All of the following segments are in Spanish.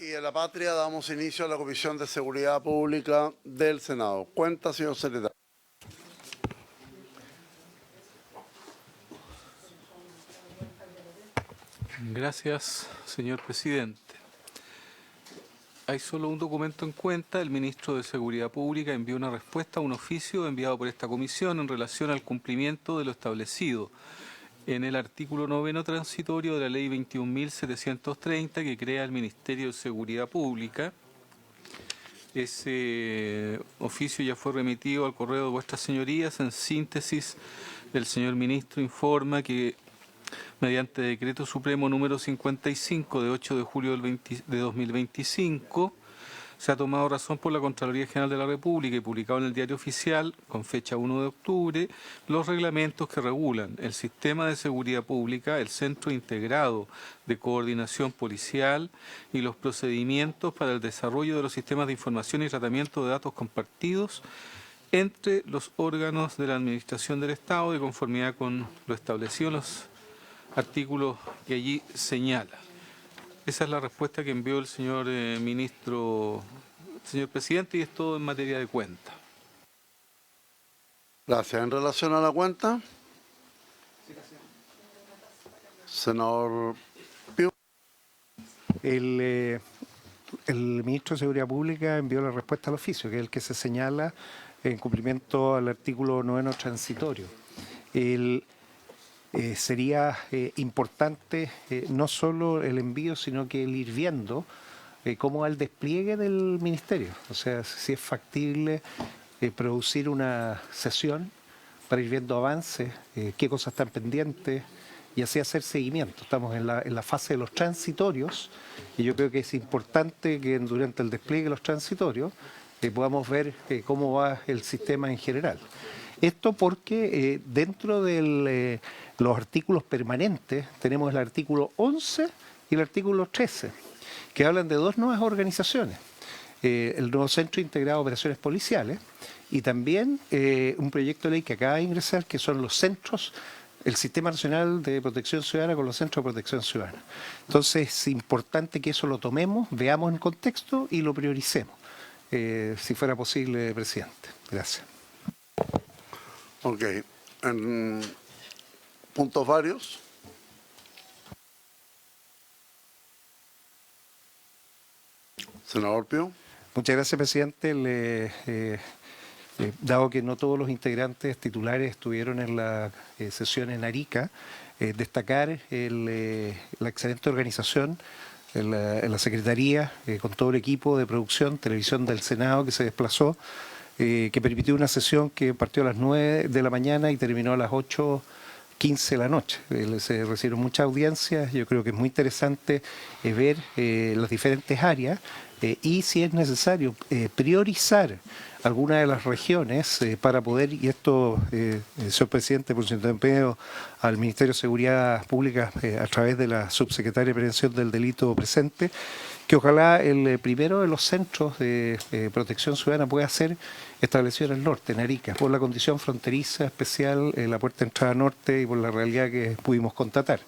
Y de la Patria damos inicio a la Comisión de Seguridad Pública del Senado. Cuenta, señor secretario. Gracias, señor presidente. Hay solo un documento en cuenta. El ministro de Seguridad Pública envió una respuesta a un oficio enviado por esta comisión en relación al cumplimiento de lo establecido en el artículo 9 transitorio de la Ley 21.730 que crea el Ministerio de Seguridad Pública. Ese oficio ya fue remitido al correo de vuestras señorías. En síntesis, el señor ministro informa que mediante decreto supremo número 55 de 8 de julio de 2025, se ha tomado razón por la Contraloría General de la República y publicado en el Diario Oficial, con fecha 1 de octubre, los reglamentos que regulan el sistema de seguridad pública, el Centro Integrado de Coordinación Policial y los procedimientos para el desarrollo de los sistemas de información y tratamiento de datos compartidos entre los órganos de la Administración del Estado de conformidad con lo establecido en los artículos que allí señala. Esa es la respuesta que envió el señor ministro, señor presidente, y es todo en materia de cuenta. Gracias. En relación a la cuenta, senador Pío. El ministro de Seguridad Pública envió la respuesta al oficio, que es el que se señala en cumplimiento al artículo 9 transitorio. Sería importante no solo el envío, sino que el ir viendo cómo va el despliegue del ministerio. O sea, si es factible producir una sesión para ir viendo avances, qué cosas están pendientes y así hacer seguimiento. Estamos en la fase de los transitorios y yo creo que es importante que durante el despliegue de los transitorios podamos ver cómo va el sistema en general. Esto porque dentro de los artículos permanentes tenemos el artículo 11 y el artículo 13, que hablan de dos nuevas organizaciones. El nuevo Centro Integrado de Operaciones Policiales y también un proyecto de ley que acaba de ingresar, que son los centros, el Sistema Nacional de Protección Ciudadana con los Centros de Protección Ciudadana. Entonces es importante que eso lo tomemos, veamos en contexto y lo prioricemos, si fuera posible, presidente. Gracias. Ok. Puntos varios. Senador Pío. Muchas gracias, presidente. Dado que no todos los integrantes titulares estuvieron en la sesión en Arica, destacar la excelente organización en la Secretaría, con todo el equipo de producción, televisión del Senado que se desplazó, que permitió una sesión que partió a las 9 de la mañana y terminó a las 8:15 de la noche. Se recibieron muchas audiencias. Yo creo que es muy interesante ver las diferentes áreas y, si es necesario, priorizar algunas de las regiones para poder, y esto, señor presidente, por su intermedio al Ministerio de Seguridad Pública a través de la subsecretaria de Prevención del Delito presente, que ojalá el primero de los centros de protección ciudadana pueda ser establecido en el norte, en Arica, por la condición fronteriza especial, la puerta de entrada norte y por la realidad que pudimos constatar.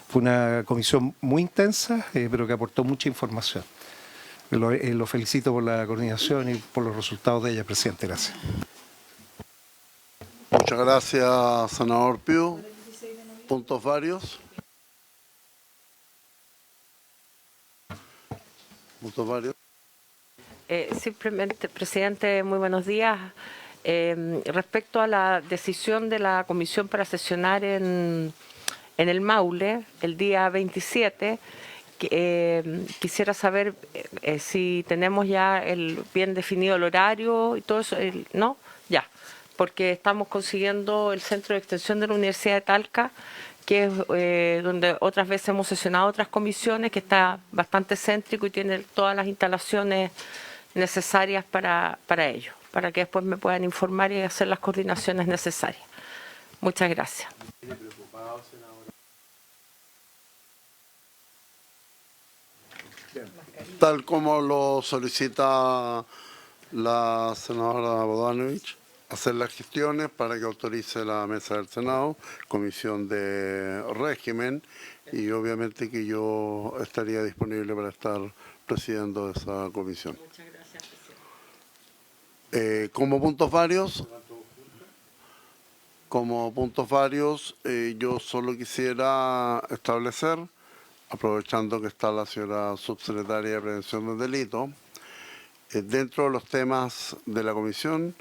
Fue una comisión muy intensa, pero que aportó mucha información. Lo felicito por la coordinación y por los resultados de ella, presidente. Gracias. Muchas gracias, senador Pío. Puntos varios. Puntos varios. Simplemente, presidente, muy buenos días. Respecto a la decisión de la comisión para sesionar en el Maule el día 27, quisiera saber si tenemos ya bien definido el horario y todo eso. ¿No? Ya, porque estamos consiguiendo el centro de extensión de la Universidad de Talca, que es donde otras veces hemos sesionado otras comisiones, que está bastante céntrico y tiene todas las instalaciones necesarias para ello, para que después me puedan informar y hacer las coordinaciones necesarias. Muchas gracias. Tal como lo solicita la senadora Bodanovich. hacer las gestiones para que autorice la mesa del Senado, comisión de régimen, y obviamente que yo estaría disponible para estar presidiendo esa comisión. Muchas gracias, presidente. Como puntos varios, yo solo quisiera establecer, aprovechando que está la señora subsecretaria de Prevención del Delito, dentro de los temas de la comisión,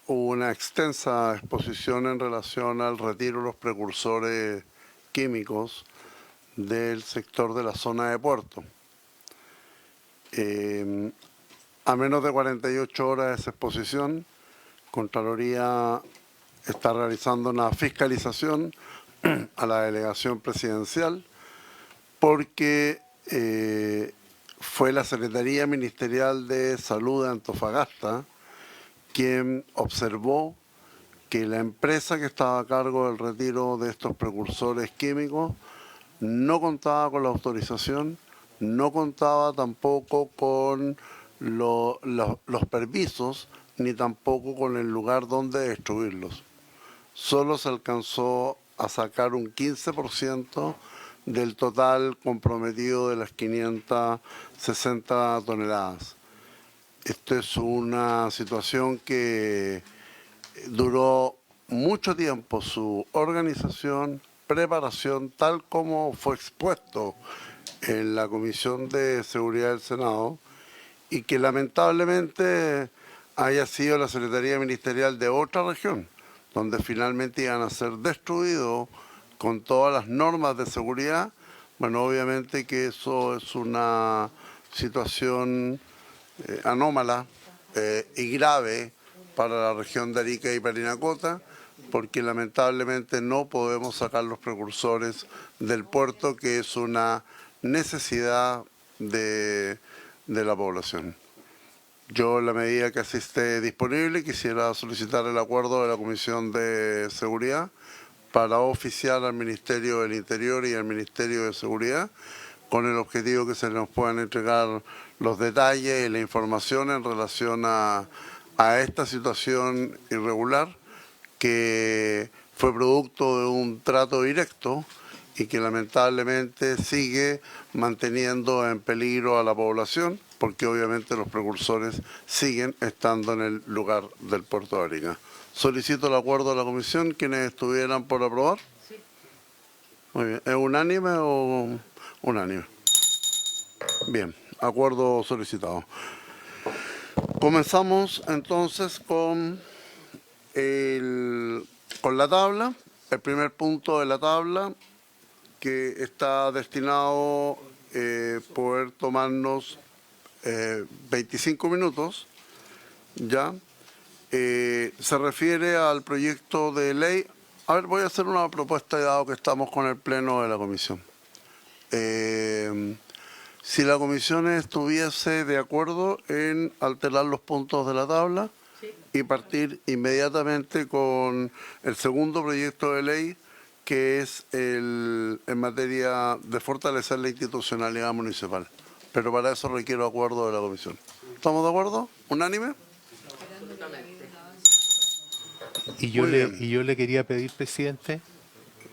hubo una extensa exposición en relación al retiro de los precursores químicos del sector de la zona de Puerto. A menos de 48 horas de esa exposición, Contraloría está realizando una fiscalización a la delegación presidencial porque fue la Secretaría Ministerial de Salud de Antofagasta quien observó que la empresa que estaba a cargo del retiro de estos precursores químicos no contaba con la autorización, no contaba tampoco con los permisos, ni tampoco con el lugar donde destruirlos. Solo se alcanzó a sacar un 15% del total comprometido de las 560 toneladas. Esto es una situación que duró mucho tiempo su organización, preparación, tal como fue expuesto en la Comisión de Seguridad del Senado, y que lamentablemente haya sido la Secretaría Ministerial de otra región, donde finalmente iban a ser destruidos con todas las normas de seguridad. Bueno, obviamente que eso es una situación anómala y grave para la región de Arica y Parinacota, porque lamentablemente no podemos sacar los precursores del puerto, que es una necesidad de la población. Yo, en la medida que así esté disponible, quisiera solicitar el acuerdo de la Comisión de Seguridad para oficiar al Ministerio del Interior y al Ministerio de Seguridad, con el objetivo que se nos puedan entregar los detalles y la información en relación a esta situación irregular, que fue producto de un trato directo y que lamentablemente sigue manteniendo en peligro a la población, porque obviamente los precursores siguen estando en el lugar del puerto de Arica. Solicito el acuerdo de la comisión. ¿Quienes estuvieran por aprobar? Sí. Muy bien. ¿Es unánime o unánime? Bien, acuerdo solicitado. Comenzamos entonces con la tabla. El primer punto de la tabla, que está destinado poder tomarnos 25 minutos, ya, se refiere al proyecto de ley. A ver, voy a hacer una propuesta, dado que estamos con el pleno de la comisión. Si la comisión estuviese de acuerdo en alterar los puntos de la tabla y partir inmediatamente con el segundo proyecto de ley, que es en materia de fortalecer la institucionalidad municipal. Pero para eso requiero acuerdo de la comisión. ¿Estamos de acuerdo? ¿Unánime? Y yo le quería pedir, presidente,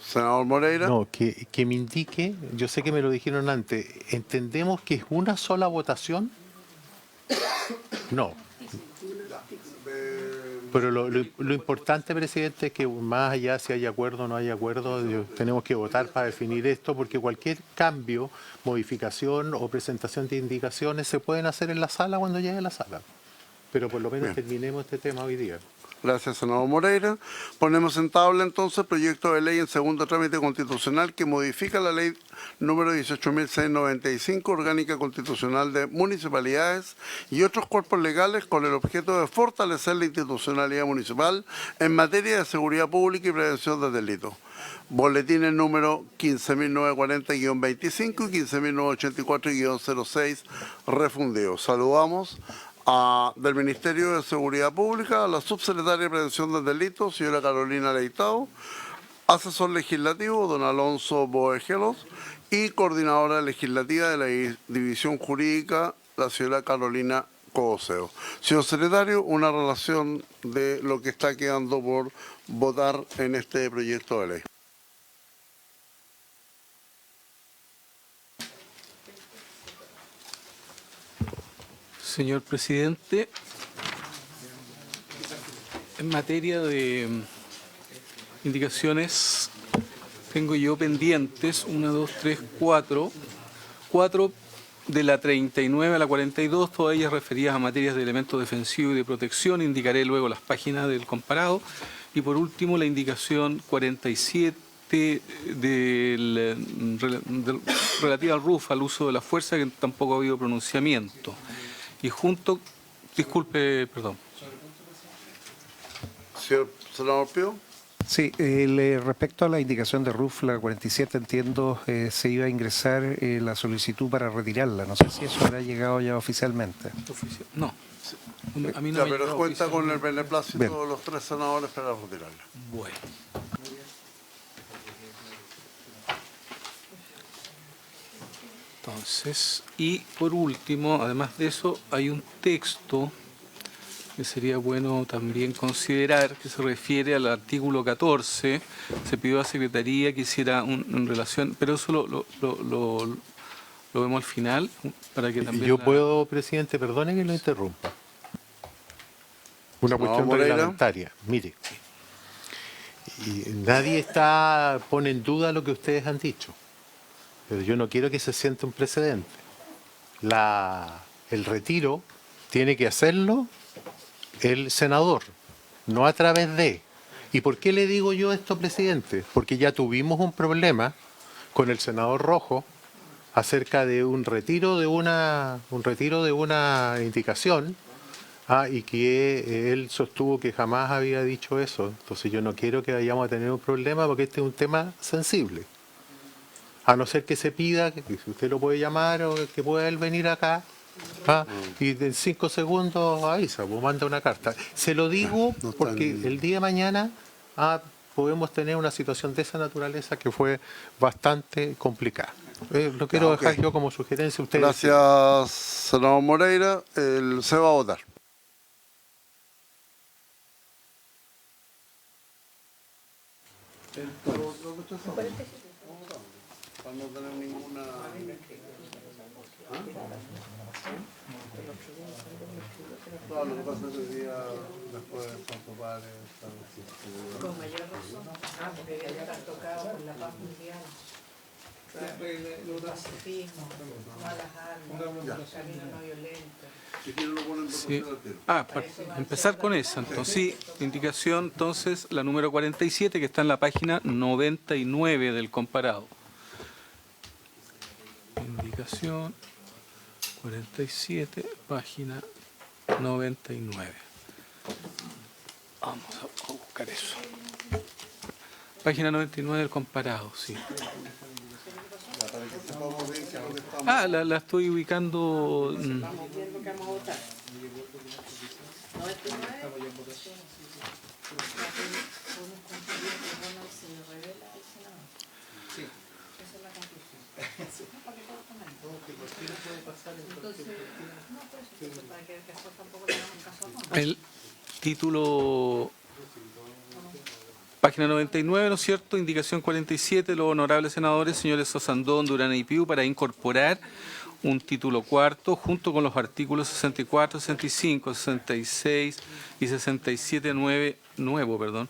Senador Moreira. no, que me indique, yo sé que me lo dijeron antes, ¿entendemos que es una sola votación? No. Pero lo importante, presidente, es que más allá si hay acuerdo o no hay acuerdo, tenemos que votar para definir esto, porque cualquier cambio, modificación o presentación de indicaciones se pueden hacer en la sala cuando llegue a la sala. Pero por lo menos terminemos este tema hoy día. Gracias, senador Moreira. Ponemos en tabla entonces proyecto de ley en segundo trámite constitucional que modifica la ley número 18.695, orgánica constitucional de municipalidades y otros cuerpos legales, con el objeto de fortalecer la institucionalidad municipal en materia de seguridad pública y prevención del delito. Boletines número 15.940-25 y 15.984-06 refundidos. Saludamos del Ministerio de Seguridad Pública a la subsecretaria de Prevención del Delito, señora Carolina Leitao, asesor legislativo, don Alonso Boegelos, y coordinadora legislativa de la División Jurídica, la señora Carolina Coboseo. Señor secretario, una relación de lo que está quedando por votar en este proyecto de ley. Señor presidente, en materia de indicaciones, tengo yo pendientes 1, 2, 3, 4 de la 39 a la 42, todas ellas referidas a materias de elementos defensivos y de protección. Indicaré luego las páginas del comparado. Y por último, la indicación 47 relativa al RUF, al uso de la fuerza, que tampoco ha habido pronunciamiento. Y junto, disculpe, perdón. Señor senador Pío. Sí, respecto a la indicación de RUF, la 47, entiendo, se iba a ingresar la solicitud para retirarla. No sé si eso habrá llegado ya oficialmente. No, a mí no Ya, me pero llegó cuenta con el oficialmente. beneplácito Bien. de los 3 senadores para retirarla. Bueno. Entonces, y por último, además de eso, hay un texto que sería bueno también considerar, que se refiere al artículo 14. Se pidió a Secretaría que hiciera en relación, pero eso lo vemos al final, para que también... Yo puedo, presidente, perdone que lo interrumpa. Una No, cuestión Moreira. reglamentaria. Mire, y nadie pone en duda lo que ustedes han dicho, pero yo no quiero que se sienta un precedente. El retiro tiene que hacerlo el senador, no a través de. ¿Y por qué le digo yo esto, presidente? Porque ya tuvimos un problema con el senador Rojo acerca de un retiro de una indicación, y que él sostuvo que jamás había dicho eso. Entonces yo no quiero que vayamos a tener un problema, porque este es un tema sensible. A no ser que se pida, que si usted lo puede llamar o que pueda él venir acá, y en 5 segundos avisa, pues manda una carta. Se lo digo No está porque en- el día de mañana podemos tener una situación de esa naturaleza que fue bastante complicada. Lo quiero ok. dejar yo como sugerencia. Ustedes Gracias, senador Moreira. Se va a votar. Para no tener ninguna... No, lo que pasa es que el día después de Santo Padre Con mayor razón, porque debe estar tocado por la paz mundial. El pacifismo, no a las armas, camino no violento. Si quieren lo ponen por Sí. al tiro. Para empezar con esa, entonces, sí, indicación, entonces, la número 47, que está en la página 99 del comparado. Indicación 47, página 99. Vamos a buscar eso. Página 99 del comparado, sí. La estoy ubicando... Estamos viendo que vamos a votar. 99. El título, página 99, ¿no es cierto? Indicación 47, los honorables senadores, señores Sosandón, Durán y Piu, para incorporar un título cuarto junto con los artículos 64, 65, 66 y 67 nuevo,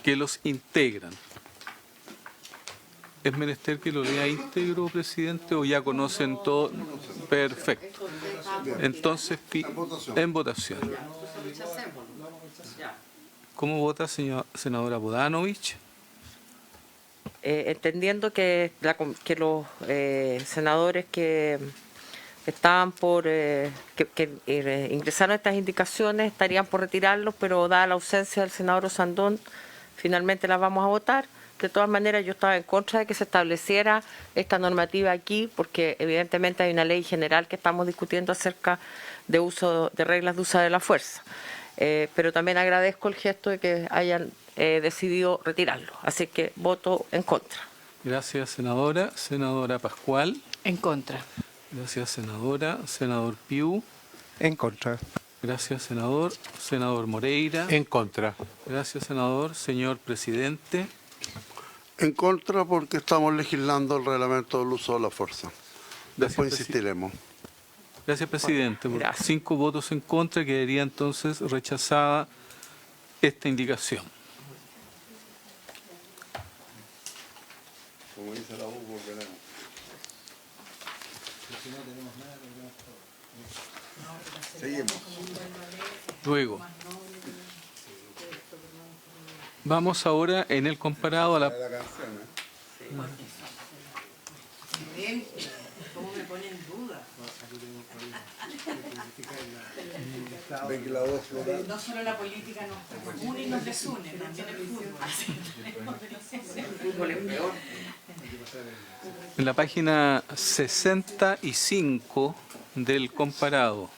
que los integran. ¿Es menester que lo lea íntegro, presidente, o ya conocen todo? Perfecto. Entonces, en votación. ¿Cómo vota, senadora Bodanovich? Entendiendo que los senadores que estaban por que ingresaron estas indicaciones estarían por retirarlos, pero dada la ausencia del senador Osandón, finalmente las vamos a votar. De todas maneras, yo estaba en contra de que se estableciera esta normativa aquí, porque evidentemente hay una ley general que estamos discutiendo acerca de reglas de uso de la fuerza. Pero también agradezco el gesto de que hayan decidido retirarlo. Así que voto en contra. Gracias, senadora. Senadora Pascual. En contra. Gracias, senadora. Senador Piu. En contra. Gracias, senador. Senador Moreira. En contra. Gracias, senador. Señor presidente. En contra porque estamos legislando el reglamento del uso de la fuerza. Después Gracias, insistiremos. Gracias, presidente. Por Gracias. 5 votos en contra, quedaría entonces rechazada esta indicación. Como dice la U, volveremos. Seguimos. Luego, vamos ahora en el comparado a la... La canción, ¿Cómo me pone en duda? Ven que la voz floral. No solo la política nos une y nos desune, también el fútbol. En la página 65 del comparado.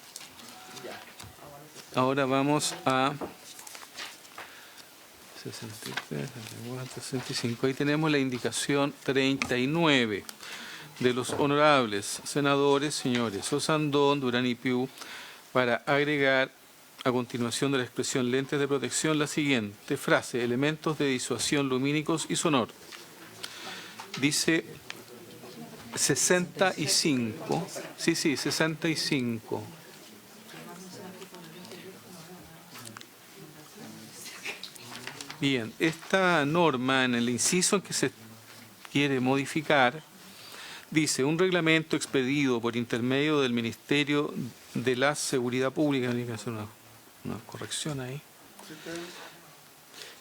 Ahora vamos a 63, 64, 65. Ahí tenemos la indicación 39 de los honorables senadores, señores Osandón, Durán y Piu, para agregar a continuación de la expresión lentes de protección la siguiente frase: elementos de disuasión lumínicos y sonor. Dice 65. Sí, 65. Bien, esta norma en el inciso en que se quiere modificar dice: un reglamento expedido por intermedio del Ministerio de la Seguridad Pública, hay que hacer una corrección ahí,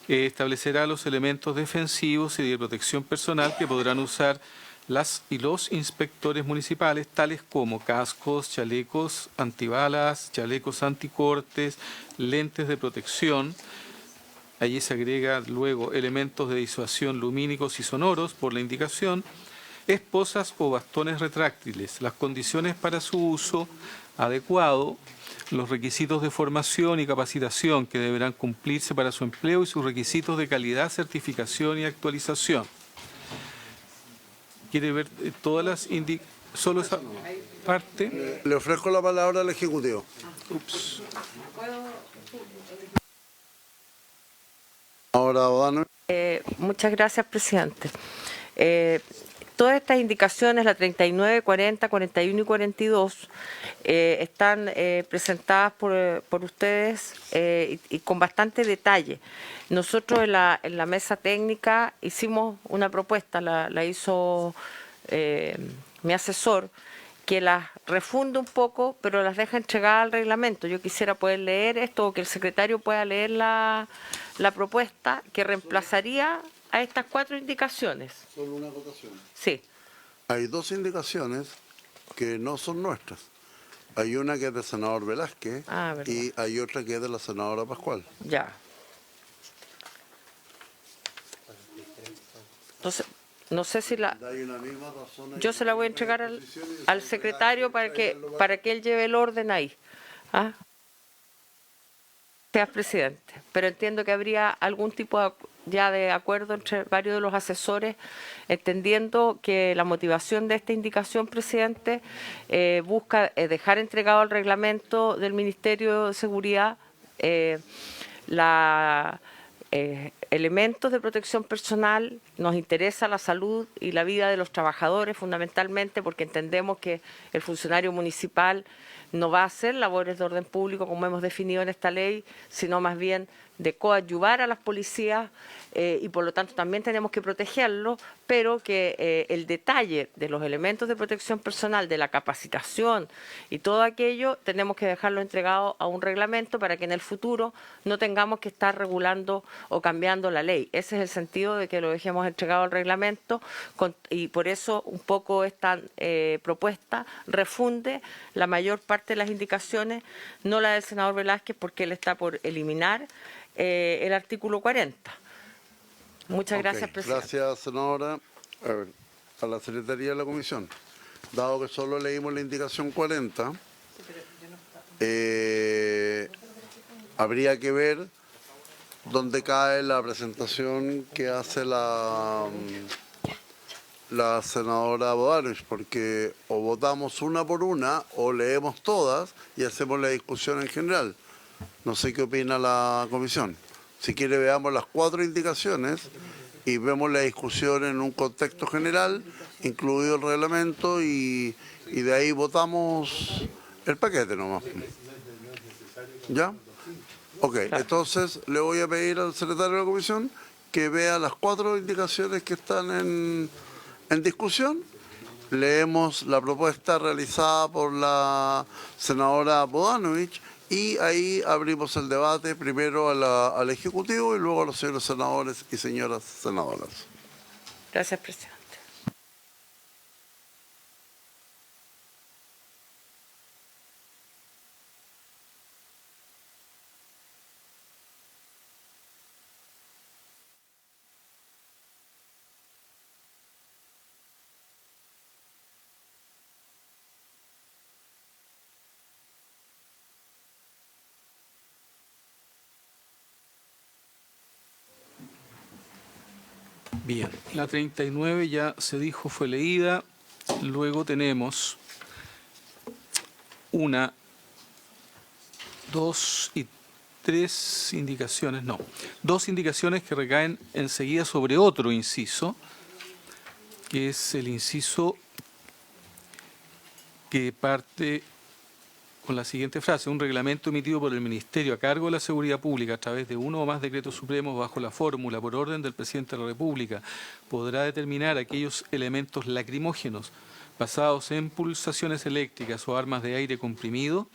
establecerá los elementos defensivos y de protección personal que podrán usar las y los inspectores municipales, tales como cascos, chalecos antibalas, chalecos anticortes, lentes de protección. Allí se agrega luego elementos de disuasión lumínicos y sonoros por la indicación, esposas o bastones retráctiles, las condiciones para su uso adecuado, los requisitos de formación y capacitación que deberán cumplirse para su empleo y sus requisitos de calidad, certificación y actualización. ¿Quiere ver todas las solo esa parte? Le ofrezco la palabra al Ejecutivo. Ahora, O'Donnell. Muchas gracias, presidente. Todas estas indicaciones, la 39, 40, 41 y 42, están presentadas por ustedes y con bastante detalle. Nosotros en la mesa técnica hicimos una propuesta, la hizo mi asesor, que las refunde un poco, pero las deja entregadas al reglamento. Yo quisiera poder leer esto, o que el secretario pueda leer la propuesta que reemplazaría a estas 4 indicaciones. Solo una acotación. Sí. Hay 2 indicaciones que no son nuestras. Hay una que es del senador Velázquez Verdad. y hay otra que es de la senadora Pascual. Ya. Entonces, no sé si la... Hay una misma razón ahí. Yo se la voy a entregar al secretario para que él lleve el orden ahí. ¿Ah? Gracias, presidente. Pero entiendo que habría algún tipo de acuerdo entre varios de los asesores, entendiendo que la motivación de esta indicación, presidente, busca dejar entregado al reglamento del Ministerio de Seguridad elementos de protección personal. Nos interesa la salud y la vida de los trabajadores, fundamentalmente porque entendemos que el funcionario municipal no va a hacer labores de orden público como hemos definido en esta ley, sino más bien de coadyuvar a las policías y por lo tanto también tenemos que protegerlos, pero que el detalle de los elementos de protección personal, de la capacitación y todo aquello, tenemos que dejarlo entregado a un reglamento para que en el futuro no tengamos que estar regulando o cambiando la ley. Ese es el sentido de que lo dejemos entregado al reglamento y por eso un poco esta propuesta refunde la mayor parte de las indicaciones, no la del senador Velázquez porque él está por eliminar el artículo 40. Muchas gracias, presidente. Gracias, senadora. A la Secretaría de la Comisión. Dado que solo leímos la indicación 40, habría que ver dónde cae la presentación que hace la la senadora Bodanovich, porque o votamos una por una o leemos todas y hacemos la discusión en general. No sé qué opina la comisión. Si quiere, veamos las 4 indicaciones y vemos la discusión en un contexto general, incluido el reglamento, y de ahí votamos el paquete nomás. ¿Ya? Ok, entonces le voy a pedir al secretario de la comisión que vea las 4 indicaciones que están en discusión. Leemos la propuesta realizada por la senadora Bodanovich y ahí abrimos el debate primero al Ejecutivo y luego a los señores senadores y señoras senadoras. Gracias, presidente. Bien, la 39 ya se dijo, fue leída. Luego tenemos 1, 2 y 3 indicaciones, no, 2 indicaciones que recaen enseguida sobre otro inciso, que es el inciso que parte con la siguiente frase: un reglamento emitido por el Ministerio a cargo de la Seguridad Pública a través de uno o más decretos supremos bajo la fórmula por orden del Presidente de la República podrá determinar aquellos elementos lacrimógenos basados en pulsaciones eléctricas o armas de aire comprimido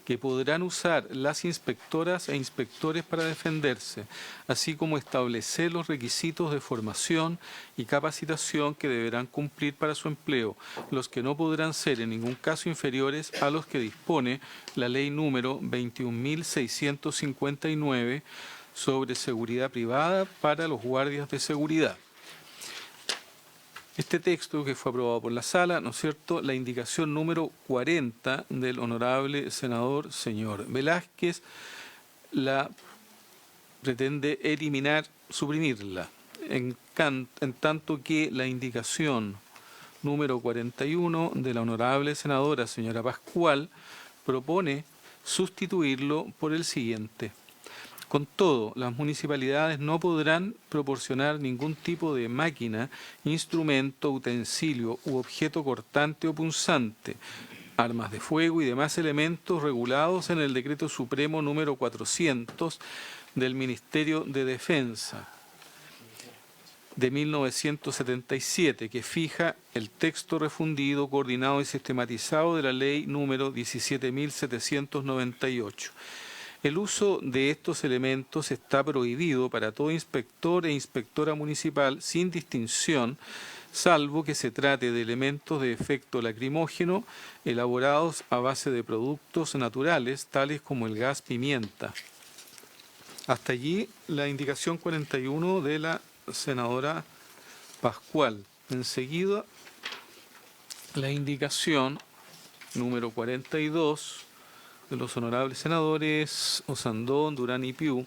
que podrán usar las inspectoras e inspectores para defenderse, así como establecer los requisitos de formación y capacitación que deberán cumplir para su empleo, los que no podrán ser en ningún caso inferiores a los que dispone la ley número 21.659 sobre seguridad privada para los guardias de seguridad. Este texto que fue aprobado por la sala, ¿no es cierto?, la indicación número 40 del honorable senador señor Velázquez la pretende eliminar, suprimirla, en tanto que la indicación número 41 de la honorable senadora señora Pascual propone sustituirlo por el siguiente: con todo, las municipalidades no podrán proporcionar ningún tipo de máquina, instrumento, utensilio u objeto cortante o punzante, armas de fuego y demás elementos regulados en el Decreto Supremo número 400 del Ministerio de Defensa de 1977, que fija el texto refundido, coordinado y sistematizado de la Ley número 17.798. El uso de estos elementos está prohibido para todo inspector e inspectora municipal sin distinción, salvo que se trate de elementos de efecto lacrimógeno elaborados a base de productos naturales, tales como el gas pimienta. Hasta allí la indicación 41 de la senadora Pascual. Enseguida, la indicación número 42 de los honorables senadores Osandón, Durán y Piu,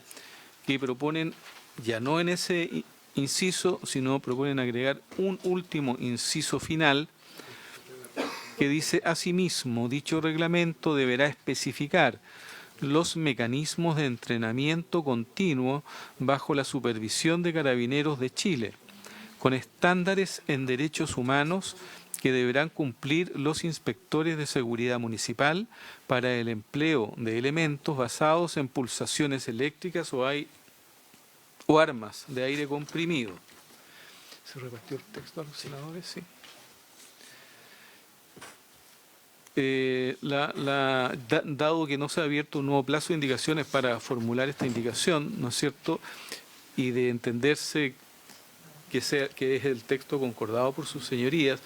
que proponen, ya no en ese inciso, sino proponen agregar un último inciso final que dice: asimismo, dicho reglamento deberá especificar los mecanismos de entrenamiento continuo bajo la supervisión de Carabineros de Chile, con estándares en derechos humanos que deberán cumplir los inspectores de seguridad municipal para el empleo de elementos basados en pulsaciones eléctricas o armas de aire comprimido. ¿Se repartió el texto a los senadores? Sí. Dado que no se ha abierto un nuevo plazo de indicaciones para formular esta indicación, ¿no es cierto?, y de entenderse que es el texto concordado por sus señorías,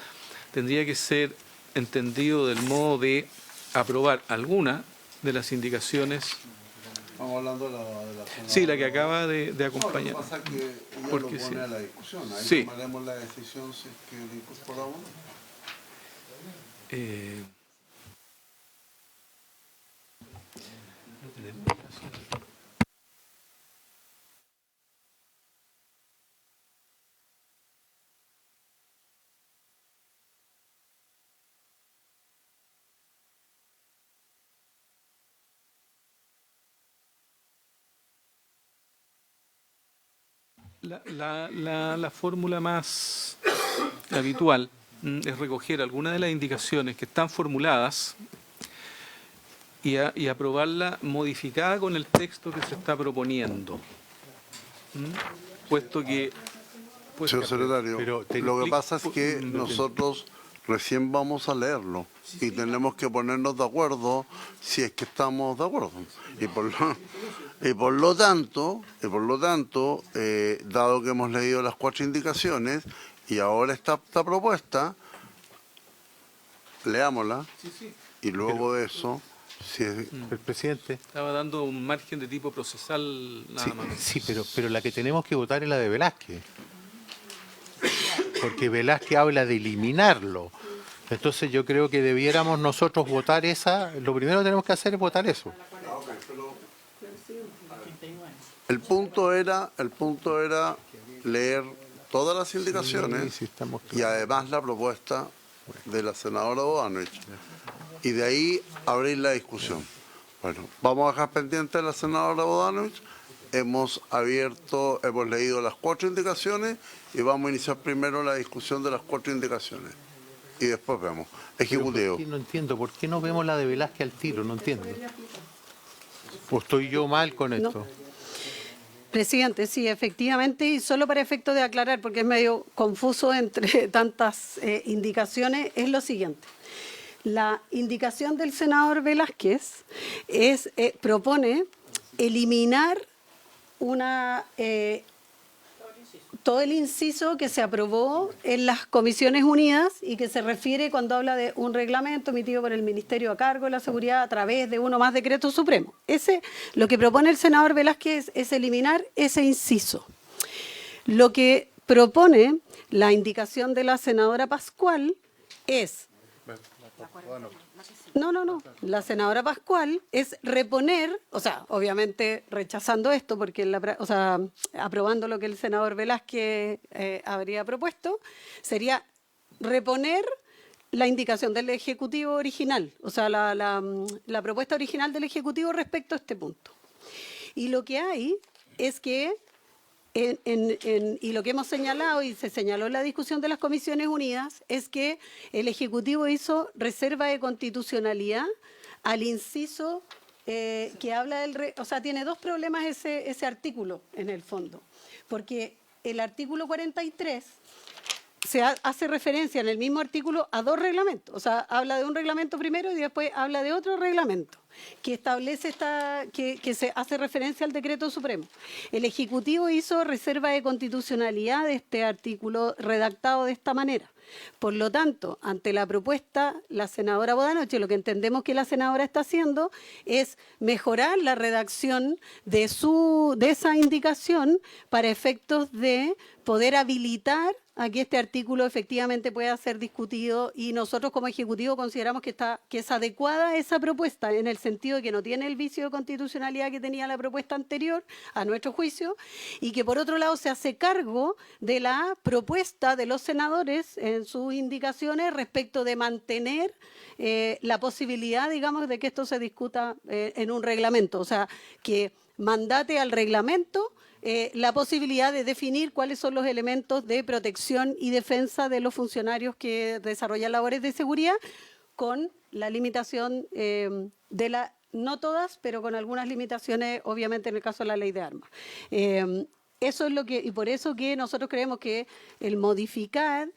tendría que ser entendido del modo de aprobar alguna de las indicaciones. Estamos hablando de la Sí, la que acaba de acompañar. No, lo que pasa es que ella Porque lo pone sí. a la discusión. Ahí Sí. tomaremos la decisión si es que le incorporamos. La fórmula más habitual es recoger algunas de las indicaciones que están formuladas y aprobarla modificada con el texto que se está proponiendo. Puesto que... Señor secretario, pero te lo que explico- pasa es que nosotros recién vamos a leerlo y tenemos que ponernos de acuerdo si es que estamos de acuerdo. Y por lo tanto, dado que hemos leído las 4 indicaciones y ahora esta propuesta, leámosla y luego de eso, si es, El presidente. Estaba dando un margen de tipo procesal nada Sí, más. sí, pero la que tenemos que votar es la de Velázquez. Porque Velázquez habla de eliminarlo. Entonces yo creo que debiéramos nosotros votar esa. Lo primero que tenemos que hacer es votar eso. el punto era leer todas las indicaciones Sí, estamos y además la propuesta de la senadora Bodanovich. Y de ahí abrir la discusión. Bueno, vamos a dejar pendiente de la senadora Bodanovich. Hemos leído las 4 indicaciones y vamos a iniciar primero la discusión de las 4 indicaciones. Y después vemos. Ejecutivo. No entiendo, ¿por qué no vemos la de Velázquez al tiro? No entiendo. ¿O estoy yo mal con esto? Presidente, sí, efectivamente, y solo para efecto de aclarar, porque es medio confuso entre tantas indicaciones, es lo siguiente. La indicación del senador Velázquez propone eliminar todo el inciso que se aprobó en las Comisiones Unidas y que se refiere cuando habla de un reglamento emitido por el Ministerio a cargo de la Seguridad a través de uno o más decretos supremos. Lo que propone el senador Velázquez es eliminar ese inciso. Lo que propone la indicación de la senadora Pascual es... No. La senadora Pascual es reponer, o sea, obviamente rechazando esto, porque aprobando lo que el senador Velázquez habría propuesto, sería reponer la indicación del Ejecutivo original, o sea, la propuesta original del Ejecutivo respecto a este punto. Y lo que hay es que y lo que hemos señalado y se señaló en la discusión de las Comisiones Unidas es que el Ejecutivo hizo reserva de constitucionalidad al inciso que habla tiene 2 problemas ese artículo en el fondo, porque el artículo 43 hace referencia en el mismo artículo a 2 reglamentos, o sea, habla de un reglamento primero y después habla de otro reglamento que establece que se hace referencia al decreto supremo. El Ejecutivo hizo reserva de constitucionalidad de este artículo redactado de esta manera. Por lo tanto, ante la propuesta, la senadora Bodanovich, lo que entendemos que la senadora está haciendo es mejorar la redacción de esa indicación para efectos de poder habilitar a que este artículo efectivamente pueda ser discutido, y nosotros como Ejecutivo consideramos que es adecuada esa propuesta en el sentido de que no tiene el vicio de constitucionalidad que tenía la propuesta anterior, a nuestro juicio, y que por otro lado se hace cargo de la propuesta de los senadores en sus indicaciones respecto de mantener la posibilidad, digamos, de que esto se discuta en un reglamento, o sea, que mandate al reglamento la posibilidad de definir cuáles son los elementos de protección y defensa de los funcionarios que desarrollan labores de seguridad, con la limitación no todas, pero con algunas limitaciones, obviamente en el caso de la ley de armas. Eso es y por eso que nosotros creemos que el modificar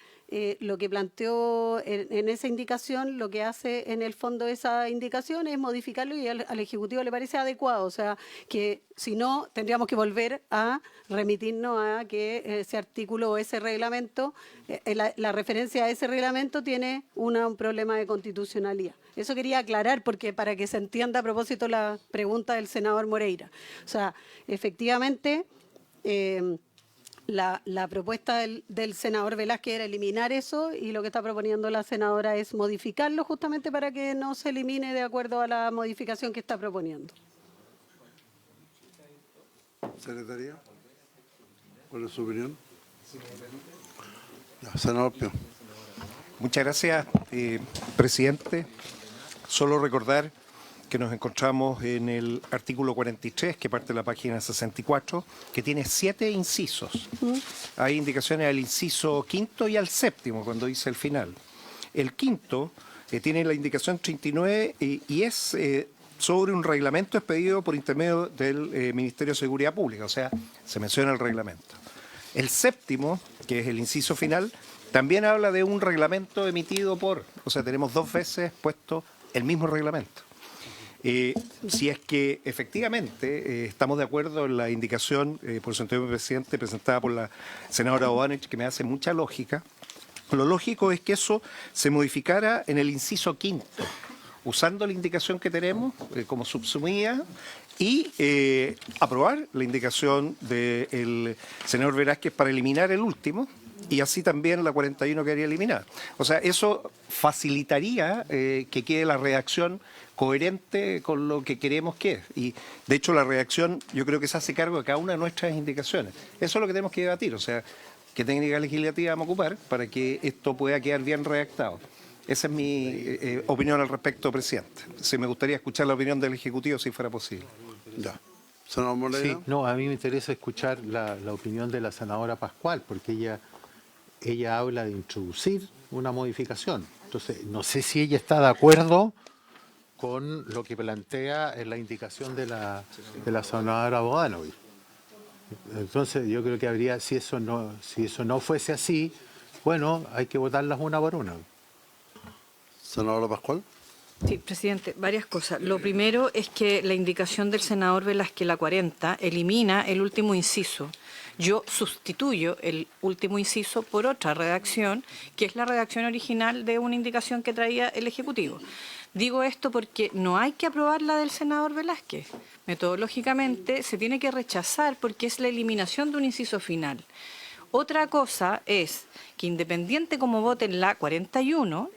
lo que planteó en esa indicación, lo que hace en el fondo esa indicación es modificarlo, y al Ejecutivo le parece adecuado, o sea, que si no, tendríamos que volver a remitirnos a que ese artículo o ese reglamento, la referencia a ese reglamento tiene un problema de constitucionalidad. Eso quería aclarar, porque para que se entienda a propósito la pregunta del senador Moreira. O sea, efectivamente... La propuesta del senador Velázquez era eliminar eso, y lo que está proponiendo la senadora es modificarlo justamente para que no se elimine de acuerdo a la modificación que está proponiendo. Secretaría, ¿cuál es su opinión? Senador Pío. Muchas gracias, presidente. Solo recordar que nos encontramos en el artículo 43, que parte de la página 64, que tiene 7 incisos. Hay indicaciones al inciso quinto y al séptimo, cuando dice el final. El quinto tiene la indicación 39 y es sobre un reglamento expedido por intermedio del Ministerio de Seguridad Pública, o sea, se menciona el reglamento. El séptimo, que es el inciso final, también habla de un reglamento emitido por, o sea, tenemos 2 veces puesto el mismo reglamento. Si es que efectivamente estamos de acuerdo en la indicación por el señor presidente presentada por la senadora Bobanich, que me hace mucha lógica, lo lógico es que eso se modificara en el inciso quinto, usando la indicación que tenemos como subsumida y aprobar la indicación del senador Velázquez para eliminar el último, y así también la 41 quedaría eliminada. O sea, eso facilitaría que quede la redacción coherente con lo que queremos que es. Y de hecho la redacción yo creo que se hace cargo de cada una de nuestras indicaciones. Eso es lo que tenemos que debatir, o sea, qué técnica legislativa vamos a ocupar para que esto pueda quedar bien redactado. Esa es mi opinión al respecto, presidente. Sí, me gustaría escuchar la opinión del Ejecutivo si fuera posible. Ya. Senador Moreira. Sí, no, a mí me interesa escuchar la opinión de la senadora Pascual, porque ella habla de introducir una modificación. Entonces, no sé si ella está de acuerdo con lo que plantea en la indicación de la senadora Bodanovich. Entonces, yo creo que habría, si eso no fuese así, bueno, hay que votarlas una por una. Senadora Pascual. Sí, presidente, varias cosas. Lo primero es que la indicación del senador Velázquez, la 40, elimina el último inciso. Yo sustituyo el último inciso por otra redacción, que es la redacción original de una indicación que traía el Ejecutivo. Digo esto porque no hay que aprobar la del senador Velázquez. Metodológicamente se tiene que rechazar porque es la eliminación de un inciso final. Otra cosa es que independiente como voten la 41,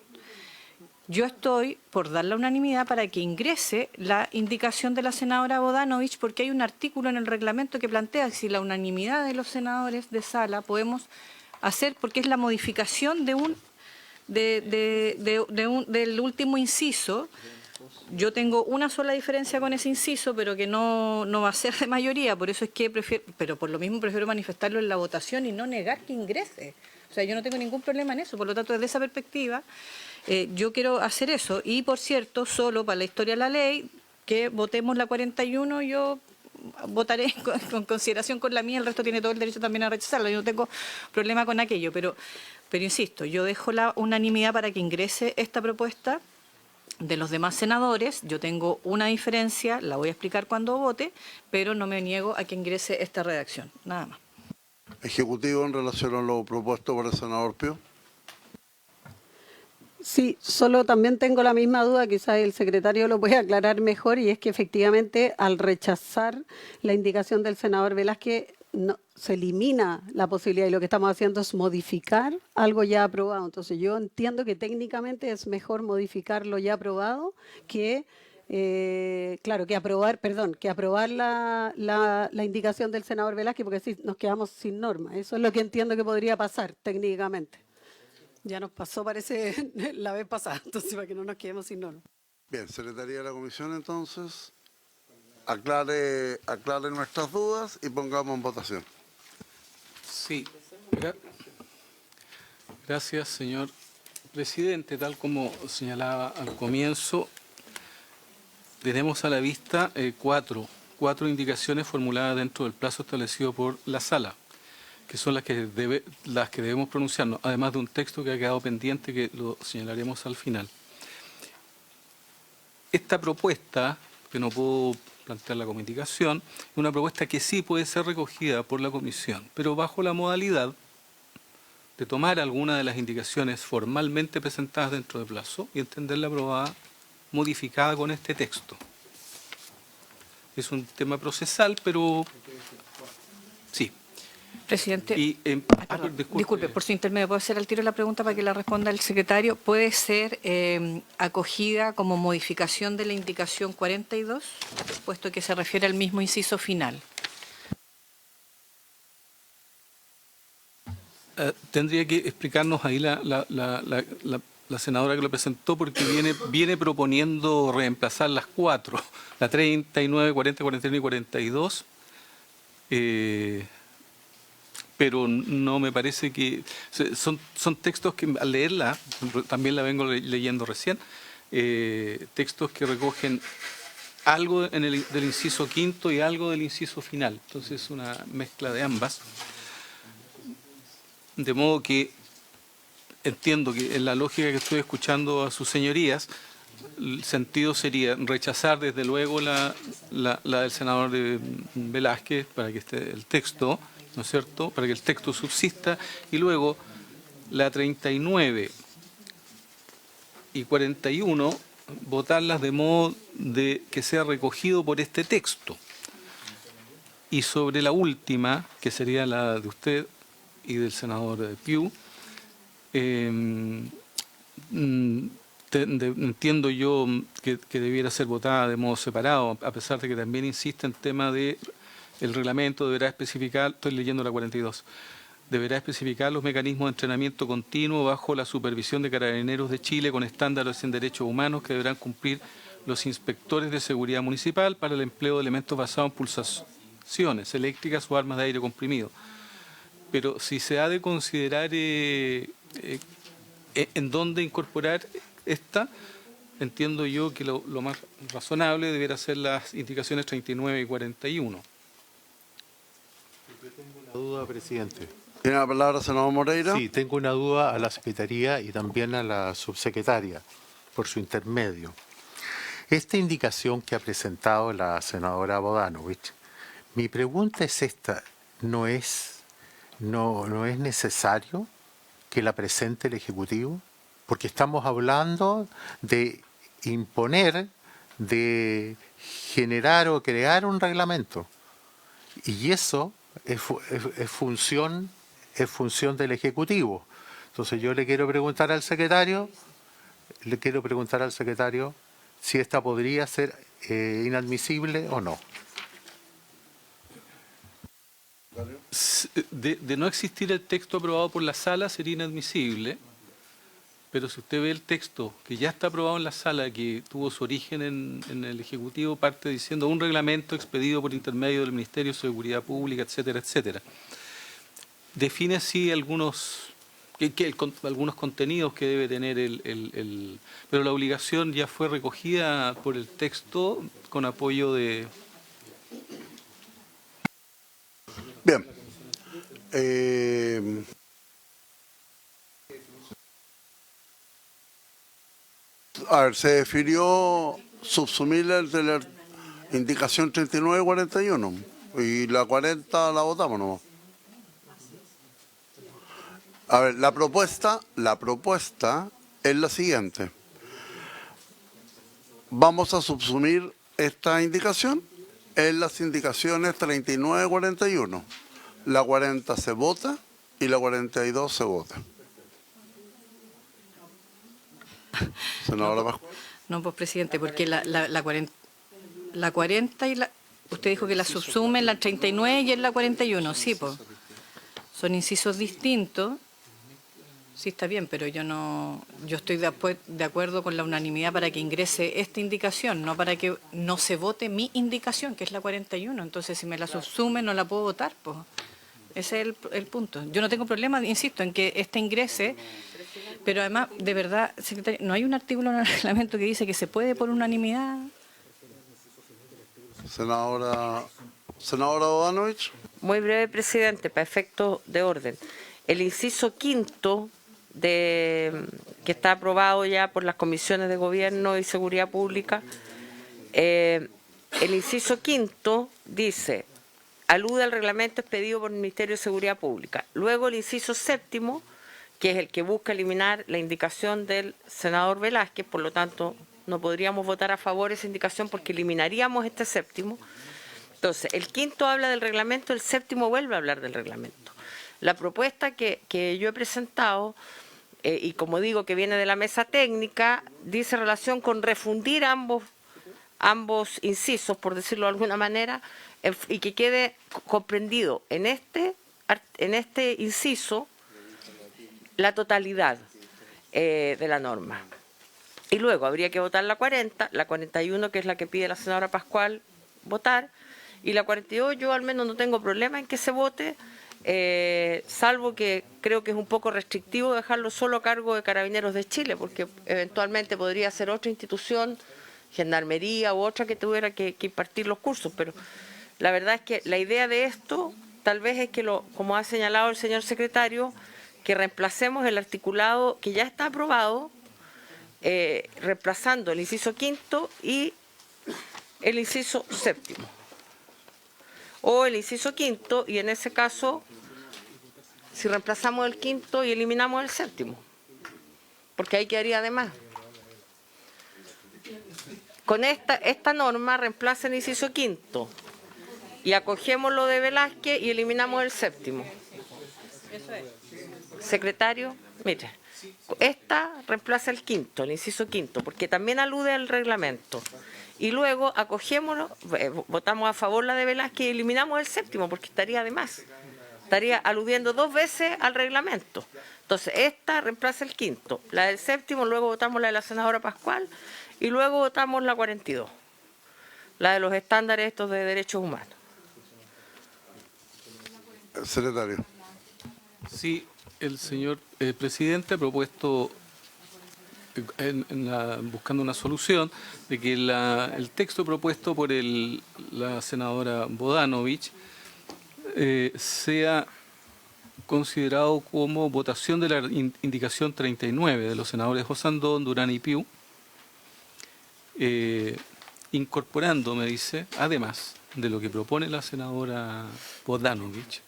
yo estoy por dar la unanimidad para que ingrese la indicación de la senadora Bodanovich, porque hay un artículo en el reglamento que plantea si la unanimidad de los senadores de sala podemos hacer, porque es la modificación del último inciso. Yo tengo una sola diferencia con ese inciso, pero que no va a ser de mayoría, por eso es que pero por lo mismo prefiero manifestarlo en la votación y no negar que ingrese. O sea, yo no tengo ningún problema en eso, por lo tanto, desde esa perspectiva, yo quiero hacer eso. Y, por cierto, solo para la historia de la ley, que votemos la 41, yo votaré con consideración con la mía, el resto tiene todo el derecho también a rechazarla, yo no tengo problema con aquello, pero insisto, yo dejo la unanimidad para que ingrese esta propuesta de los demás senadores. Yo tengo una diferencia, la voy a explicar cuando vote, pero no me niego a que ingrese esta redacción, nada más. Ejecutivo, en relación a lo propuesto por el senador Pío. Sí, solo también tengo la misma duda, quizás el secretario lo puede aclarar mejor, y es que efectivamente al rechazar la indicación del senador Velázquez no, se elimina la posibilidad, y lo que estamos haciendo es modificar algo ya aprobado. Entonces yo entiendo que técnicamente es mejor modificar lo ya aprobado que que aprobar la indicación del senador Velázquez, porque así nos quedamos sin norma. Eso es lo que entiendo que podría pasar técnicamente. Ya nos pasó, parece, la vez pasada, entonces para que no nos quedemos sin norma. Bien, Secretaría de la Comisión, entonces, aclare nuestras dudas y pongamos en votación. Sí. Gracias, señor presidente. Tal como señalaba al comienzo, tenemos a la vista cuatro indicaciones formuladas dentro del plazo establecido por la sala, que son las que debemos pronunciarnos, además de un texto que ha quedado pendiente que lo señalaremos al final. Esta propuesta, que no puedo plantearla como indicación, es una propuesta que sí puede ser recogida por la comisión, pero bajo la modalidad de tomar alguna de las indicaciones formalmente presentadas dentro del plazo y entenderla aprobada, modificada con este texto. Es un tema procesal, pero sí. Presidente, Y, disculpe, por su intermedio, ¿puedo hacer al tiro la pregunta para que la responda el secretario? ¿Puede ser acogida como modificación de la indicación 42, puesto que se refiere al mismo inciso final? Tendría que explicarnos ahí la senadora que lo presentó porque viene proponiendo reemplazar las 4, la 39, 40, 41 y 42, pero no me parece que... Son textos que al leerla, también la vengo leyendo recién, textos que recogen algo del inciso quinto y algo del inciso final. Entonces es una mezcla de ambas. De modo que entiendo que en la lógica que estoy escuchando a sus señorías, el sentido sería rechazar desde luego la del senador Velázquez para que esté el texto, ¿no es cierto?, para que el texto subsista, y luego la 39 y 41 votarlas de modo de que sea recogido por este texto. Y sobre la última, que sería la de usted y del senador Piu, entiendo yo que debiera ser votada de modo separado, a pesar de que también insiste en tema de el reglamento deberá especificar, estoy leyendo la 42, deberá especificar los mecanismos de entrenamiento continuo bajo la supervisión de Carabineros de Chile con estándares en derechos humanos que deberán cumplir los inspectores de seguridad municipal para el empleo de elementos basados en pulsaciones eléctricas o armas de aire comprimido. Pero si se ha de considerar en dónde incorporar esta, entiendo yo que lo más razonable debiera ser las indicaciones 39 y 41. Yo tengo una duda, presidente. ¿Tiene la palabra, senador Moreira? Sí, tengo una duda a la Secretaría y también a la subsecretaria, por su intermedio. Esta indicación que ha presentado la senadora Bodanovich, mi pregunta es esta, ¿no es necesario que la presente el Ejecutivo? Porque estamos hablando de imponer, de generar o crear un reglamento. Y eso es función del Ejecutivo. Entonces yo le quiero preguntar al secretario si esta podría ser inadmisible o no. De no existir el texto aprobado por la sala sería inadmisible, pero si usted ve el texto que ya está aprobado en la sala, que tuvo su origen en el Ejecutivo, parte diciendo un reglamento expedido por intermedio del Ministerio de Seguridad Pública, etcétera, etcétera. Define así algunos contenidos que debe tener pero la obligación ya fue recogida por el texto con apoyo de... Bien. A ver, se definió subsumir de la indicación 39 y 41 y la 40 la votamos, ¿no? A ver, la propuesta es la siguiente. Vamos a subsumir esta indicación en las indicaciones 39 y 41. La 40 se vota y la 42 se vota. Senadora Pascual. No, pues presidente, porque la 40 y la... Usted dijo que la subsume en la 39 y en la 41, sí, pues. Son incisos distintos. Sí, está bien, pero yo estoy de acuerdo con la unanimidad para que ingrese esta indicación, no para que no se vote mi indicación, que es la 41. Entonces, si me la subsume, no la puedo votar, pues. Ese es el punto. Yo no tengo problema, insisto, en que esta ingrese, pero además, de verdad, secretario, ¿no hay un artículo en el reglamento que dice que se puede por unanimidad? Senadora Bodanovich. Muy breve, presidente, para efectos de orden. El inciso quinto que está aprobado ya por las comisiones de Gobierno y Seguridad Pública, el inciso quinto dice, alude al reglamento expedido por el Ministerio de Seguridad Pública. Luego el inciso séptimo, que es el que busca eliminar la indicación del senador Velázquez, por lo tanto no podríamos votar a favor de esa indicación porque eliminaríamos este séptimo. Entonces, el quinto habla del reglamento, el séptimo vuelve a hablar del reglamento. La propuesta que yo he presentado, y como digo que viene de la mesa técnica, dice relación con refundir ambos incisos, por decirlo de alguna manera, y que quede comprendido en este inciso la totalidad. de la norma. Y luego habría que votar la 40, la 41, que es la que pide la senadora Pascual votar, y la 42 yo al menos no tengo problema en que se vote, salvo que creo que es un poco restrictivo dejarlo solo a cargo de Carabineros de Chile, porque eventualmente podría ser otra institución, Gendarmería u otra que tuviera que impartir los cursos, pero la verdad es que la idea de esto tal vez es que, como ha señalado el señor secretario, que reemplacemos el articulado que ya está aprobado, reemplazando el inciso quinto y el inciso séptimo. O el inciso quinto, y en ese caso, si reemplazamos el quinto y eliminamos el séptimo, porque ahí quedaría de más. Con esta norma reemplaza el inciso quinto y acogemos lo de Velázquez y eliminamos el séptimo. Secretario, mire, esta reemplaza el quinto, el inciso quinto, porque también alude al reglamento. Y luego acogémoslo, votamos a favor la de Velázquez y eliminamos el séptimo, porque estaría de más. Estaría aludiendo 2 veces al reglamento. Entonces, esta reemplaza el quinto, la del séptimo, luego votamos la de la senadora Pascual y luego votamos la 42, la de los estándares estos de derechos humanos. Secretario. Sí, el señor presidente ha propuesto, buscando una solución, de que el texto propuesto por la senadora Bodanovich sea considerado como votación de la indicación 39 de los senadores Osandón, Durán y Piu, incorporando, me dice, además de lo que propone la senadora Bodanovich,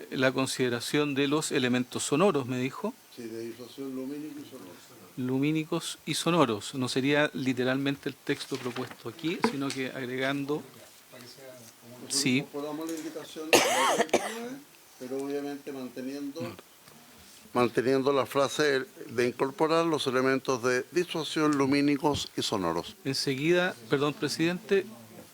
la consideración de los elementos sonoros, me dijo. Sí, de disuasión lumínica y sonora. Lumínicos y sonoros. No sería literalmente el texto propuesto aquí, sino que agregando... Sí. Incorporamos la indicación de la 39, pero obviamente manteniendo la frase de incorporar los elementos de disuasión lumínicos y sonoros. Enseguida, perdón, presidente,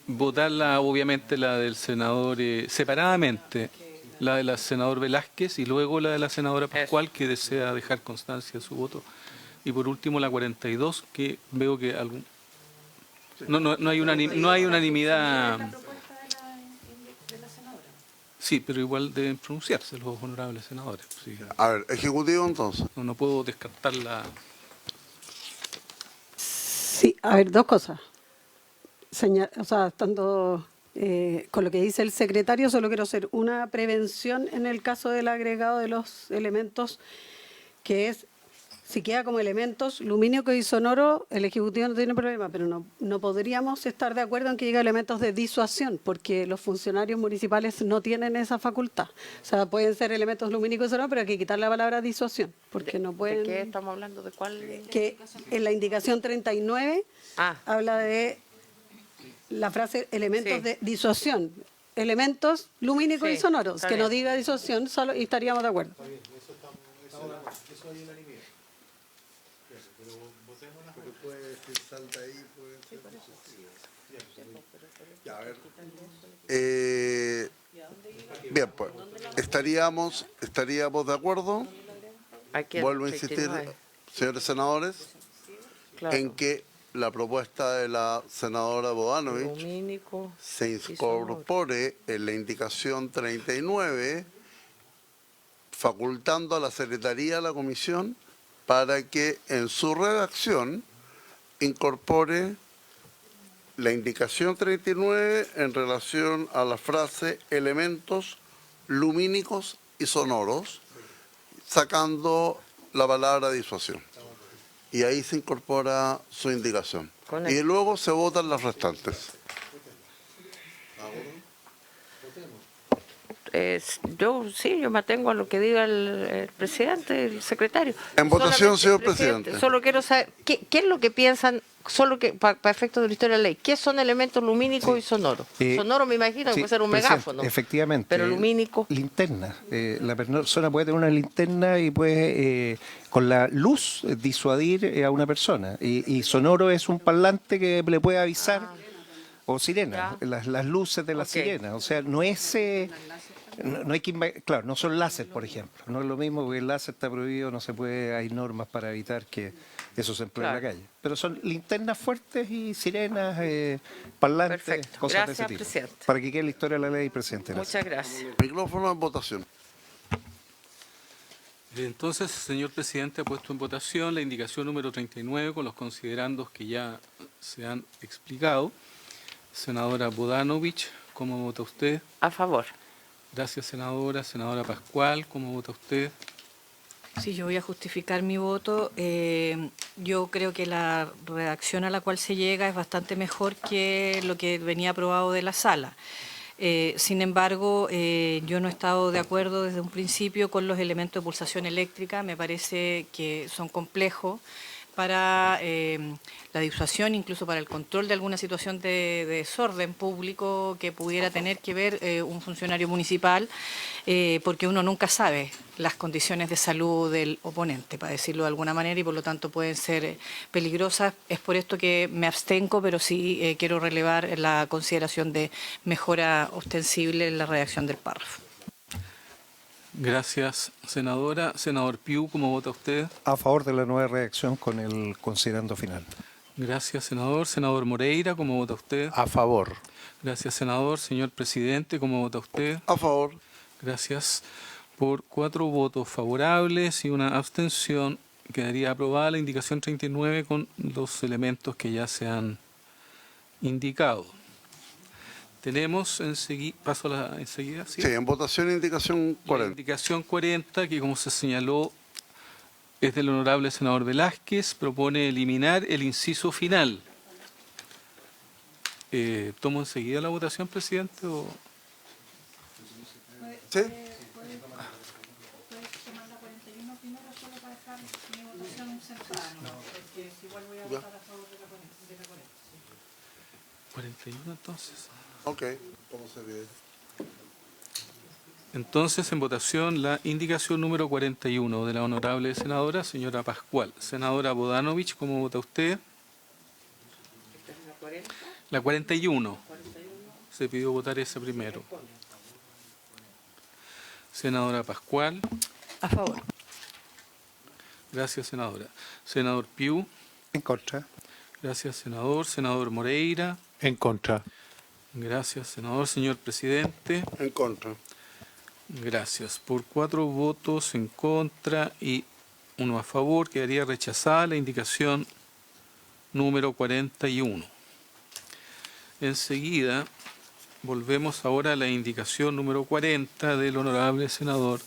votarla, obviamente, la del senador separadamente, la de la senadora Velázquez y luego la de la senadora Pascual, que desea dejar constancia de su voto. Y por último la 42, que veo que no hay unanimidad. Sí, pero igual deben pronunciarse los honorables senadores. Sí. A ver, ejecutivo entonces. No puedo descartarla. Sí, a ver, 2 cosas. Estando con lo que dice el secretario, solo quiero hacer una prevención en el caso del agregado de los elementos, que es, si queda como elementos lumínicos y sonoros, el Ejecutivo no tiene problema, pero no podríamos estar de acuerdo en que llegue elementos de disuasión, porque los funcionarios municipales no tienen esa facultad. O sea, pueden ser elementos lumínicos y sonoros, pero hay que quitar la palabra disuasión, porque no pueden... ¿De qué estamos hablando? ¿De cuál? Que en la indicación 39 habla de la frase elementos de disuasión, elementos lumínicos y sonoros, que no diga disuasión, solo, y estaríamos de acuerdo. Bien, pues, estaríamos de acuerdo, vuelvo a insistir, señores senadores, en que la propuesta de la senadora Bodanovich se incorpore en la indicación 39, facultando a la Secretaría de la Comisión para que en su redacción incorpore la indicación 39 en relación a la frase elementos lumínicos y sonoros, sacando la palabra disuasión. Y ahí se incorpora su indicación. Y luego se votan las restantes. Yo me atengo a lo que diga el presidente, el secretario. En votación, señor presidente. Solo quiero saber, ¿qué es lo que piensan, solo que para efectos de la historia de la ley, qué son elementos lumínicos y sonoros? Sonoro me imagino que puede ser un megáfono. Efectivamente. Pero lumínico. Linterna. La persona puede tener una linterna y puede, con la luz, disuadir a una persona. Y sonoro es un parlante que le puede avisar, o sirena, las luces de la sirena. O sea, no es... No hay que, claro, no son láser, por ejemplo. No es lo mismo porque el láser está prohibido, no se puede, hay normas para evitar que eso se emplee en la calle. Pero son linternas fuertes y sirenas, parlantes, Perfecto. cosas Gracias, de ese tipo. presidente. Para que quede la historia de la ley, presidente. Gracias. Muchas gracias. Micrófono en votación. Entonces, señor presidente, ha puesto en votación la indicación número 39 con los considerandos que ya se han explicado. Senadora Bodanovich, ¿cómo vota usted? A favor. Gracias, senadora. Senadora Pascual, ¿cómo vota usted? Sí, yo voy a justificar mi voto. Yo creo que la redacción a la cual se llega es bastante mejor que lo que venía aprobado de la sala. Sin embargo, yo no he estado de acuerdo desde un principio con los elementos de pulsación eléctrica. Me parece que son complejos para la disuasión, incluso para el control de alguna situación de desorden público que pudiera tener que ver un funcionario municipal, porque uno nunca sabe las condiciones de salud del oponente, para decirlo de alguna manera, y por lo tanto pueden ser peligrosas. Es por esto que me abstengo, pero sí quiero relevar la consideración de mejora ostensible en la redacción del párrafo. Gracias, senadora. Senador Piu, ¿cómo vota usted? A favor de la nueva redacción con el considerando final. Gracias, senador. Senador Moreira, ¿cómo vota usted? A favor. Gracias, senador. Señor presidente, ¿cómo vota usted? A favor. Gracias. Por 4 votos favorables y una abstención, quedaría aprobada la indicación 39 con los elementos que ya se han indicado. Tenemos enseguida, paso a la enseguida, ¿sí? Sí, en votación indicación La 40. indicación 40, que como se señaló es del honorable senador Velázquez, propone eliminar el inciso final. ¿Tomo enseguida la votación, presidente? ¿O? ¿Sí? ¿Puedes tomar la 41 primero solo para dejar mi votación centrada? Porque igual voy a votar a favor de la 40. 41 entonces. Ok. ¿Cómo se ve? Entonces, en votación, la indicación número 41 de la honorable senadora, señora Pascual. Senadora Bodanovich, ¿cómo vota usted? La 41. Se pidió votar esa primero. Senadora Pascual. A favor. Gracias, senadora. Senador Piu. En contra. Gracias, senador. Senador Moreira. En contra. Gracias, senador. Señor presidente. En contra. Gracias. Por 4 votos en contra y 1 a favor, quedaría rechazada la indicación número 41. Enseguida, volvemos ahora a la indicación número 40 del honorable senador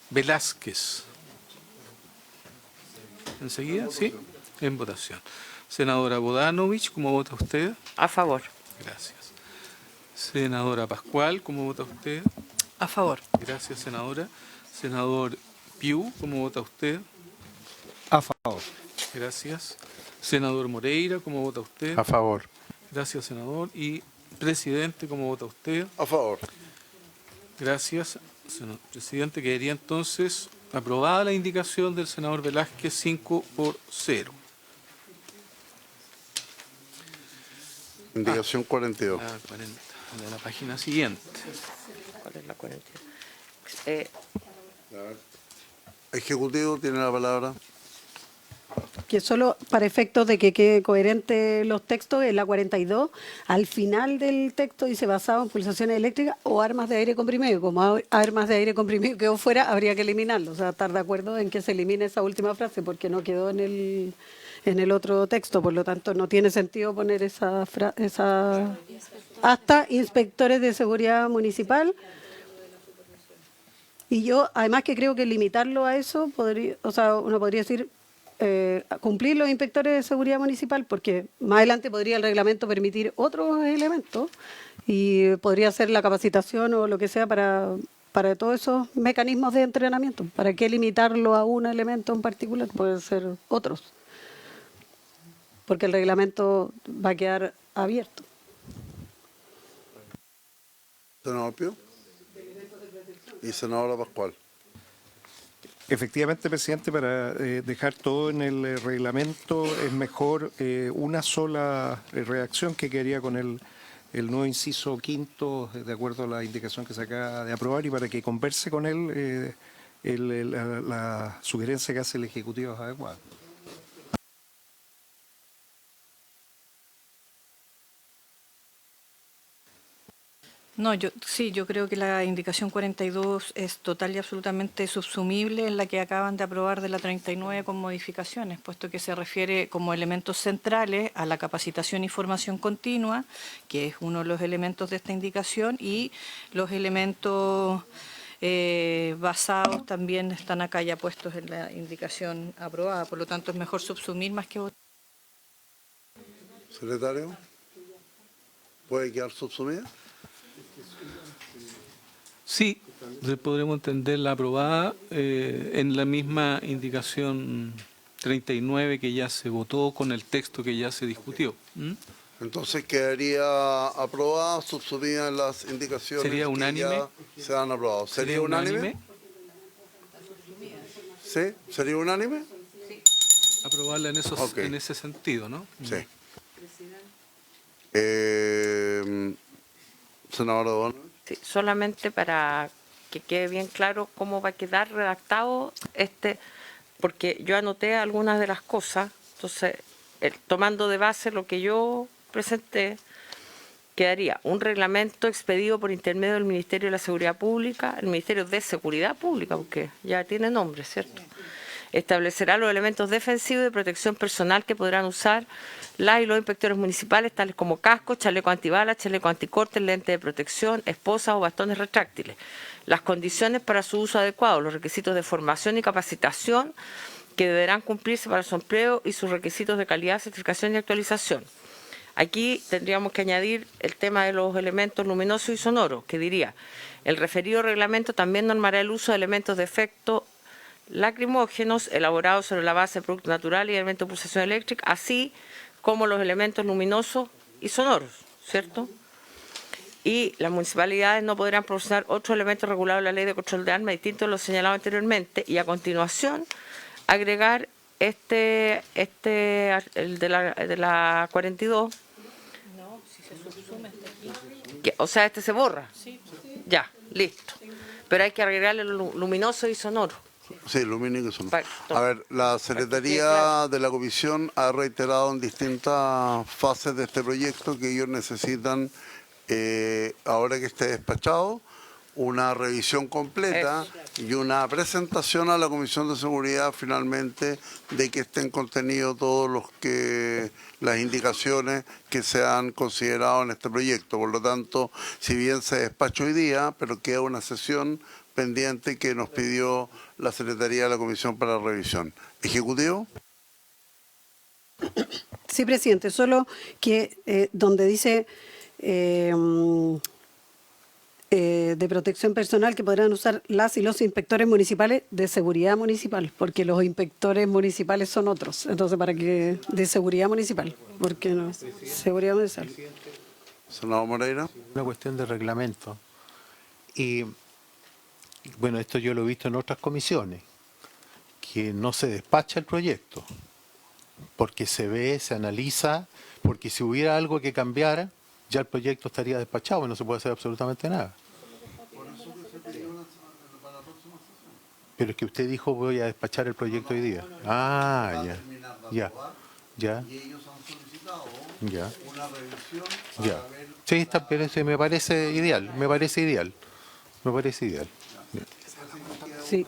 Velázquez. ¿Enseguida? Sí. En votación. Senadora Bodanovich, ¿cómo vota usted? A favor. Gracias. Senadora Pascual, ¿cómo vota usted? A favor. Gracias, senadora. Senador Piu, ¿cómo vota usted? A favor. Gracias. Senador Moreira, ¿cómo vota usted? A favor. Gracias, senador. Y presidente, ¿cómo vota usted? A favor. Gracias, presidente. Quedaría entonces aprobada la indicación del senador Velázquez 5-0. Indicación 42. La 40, de la página siguiente. ¿Cuál es la 40? Ejecutivo tiene la palabra. Que solo para efectos de que quede coherente los textos, en la 42, al final del texto dice basado en pulsaciones eléctricas o armas de aire comprimido. Como armas de aire comprimido quedó fuera, habría que eliminarlo. O sea, estar de acuerdo en que se elimine esa última frase porque no quedó en el otro texto. Por lo tanto, no tiene sentido poner esa hasta inspectores de seguridad municipal. Y yo, además que creo que limitarlo a eso, uno podría decir cumplir los inspectores de seguridad municipal, porque más adelante podría el reglamento permitir otros elementos y podría ser la capacitación o lo que sea para todos esos mecanismos de entrenamiento. ¿Para qué limitarlo a un elemento en particular? Pueden ser otros, porque el reglamento va a quedar abierto. Senador Pío. Y senadora Pascual. Efectivamente, presidente, para dejar todo en el reglamento es mejor una sola redacción que quedaría con el el nuevo inciso quinto, de acuerdo a la indicación que se acaba de aprobar, y para que converse con él la sugerencia que hace el Ejecutivo es adecuada. No, yo creo que la indicación 42 es total y absolutamente subsumible en la que acaban de aprobar de la 39 con modificaciones, puesto que se refiere como elementos centrales a la capacitación y formación continua, que es uno de los elementos de esta indicación, y los elementos basados también están acá ya puestos en la indicación aprobada. Por lo tanto, es mejor subsumir más que votar. Secretario, ¿puede quedar subsumida? Sí, podremos entender la aprobada en la misma indicación 39 que ya se votó con el texto que ya se discutió. Entonces quedaría aprobada, subsumida en las indicaciones. ¿Sería unánime? Que ya se han aprobado. ¿Sería unánime? ¿Sí? ¿Sería unánime? Aprobarla en, Ok. en ese sentido, ¿no? Sí. Senadora O'Donnell. Sí, solamente para que quede bien claro cómo va a quedar redactado porque yo anoté algunas de las cosas, entonces, tomando de base lo que yo presenté, quedaría un reglamento expedido por intermedio del Ministerio de la Seguridad Pública, el Ministerio de Seguridad Pública, porque ya tiene nombre, ¿cierto? Establecerá los elementos defensivos de protección personal que podrán usar las y los inspectores municipales, tales como cascos, chaleco antibalas, chaleco anticortes, lentes de protección, esposas o bastones retráctiles. Las condiciones para su uso adecuado, los requisitos de formación y capacitación que deberán cumplirse para su empleo y sus requisitos de calidad, certificación y actualización. Aquí tendríamos que añadir el tema de los elementos luminosos y sonoros, que diría, el referido reglamento también normará el uso de elementos de efecto lacrimógenos elaborados sobre la base de productos naturales y elementos de pulsación eléctrica, así como los elementos luminosos y sonoros, ¿cierto? Y las municipalidades no podrán proporcionar otros elementos regulados en la Ley de Control de Armas distintos a los señalados anteriormente, y a continuación agregar el de la 42. No, si se subsume hasta aquí. O sea, se borra. Sí. Ya, listo. Pero hay que agregarle lo luminoso y sonoro. Sí, lumínico y sonoro. Perfecto. A ver, la Secretaría de la Comisión ha reiterado en distintas fases de este proyecto que ellos necesitan, ahora que esté despachado, una revisión completa y una presentación a la Comisión de Seguridad finalmente de que estén contenidos todos las indicaciones que se han considerado en este proyecto. Por lo tanto, si bien se despacha hoy día, pero queda una sesión pendiente que nos pidió la Secretaría de la Comisión para revisión. ¿Ejecutivo? Sí, presidente, solo que donde dice de protección personal que podrán usar las y los inspectores municipales de seguridad municipal, porque los inspectores municipales son otros. Entonces, para que de seguridad municipal, porque no, seguridad municipal. Senador Moreira. Una cuestión de reglamento. Y bueno, esto yo lo he visto en otras comisiones, que no se despacha el proyecto, porque se ve, se analiza, porque si hubiera algo que cambiara, ya el proyecto estaría despachado y no se puede hacer absolutamente nada. Pero es que usted dijo voy a despachar el proyecto hoy día. Ah, ya. Y ellos han solicitado Ya. una revisión Ya. Sí, está, pero ese me parece ideal. Sí.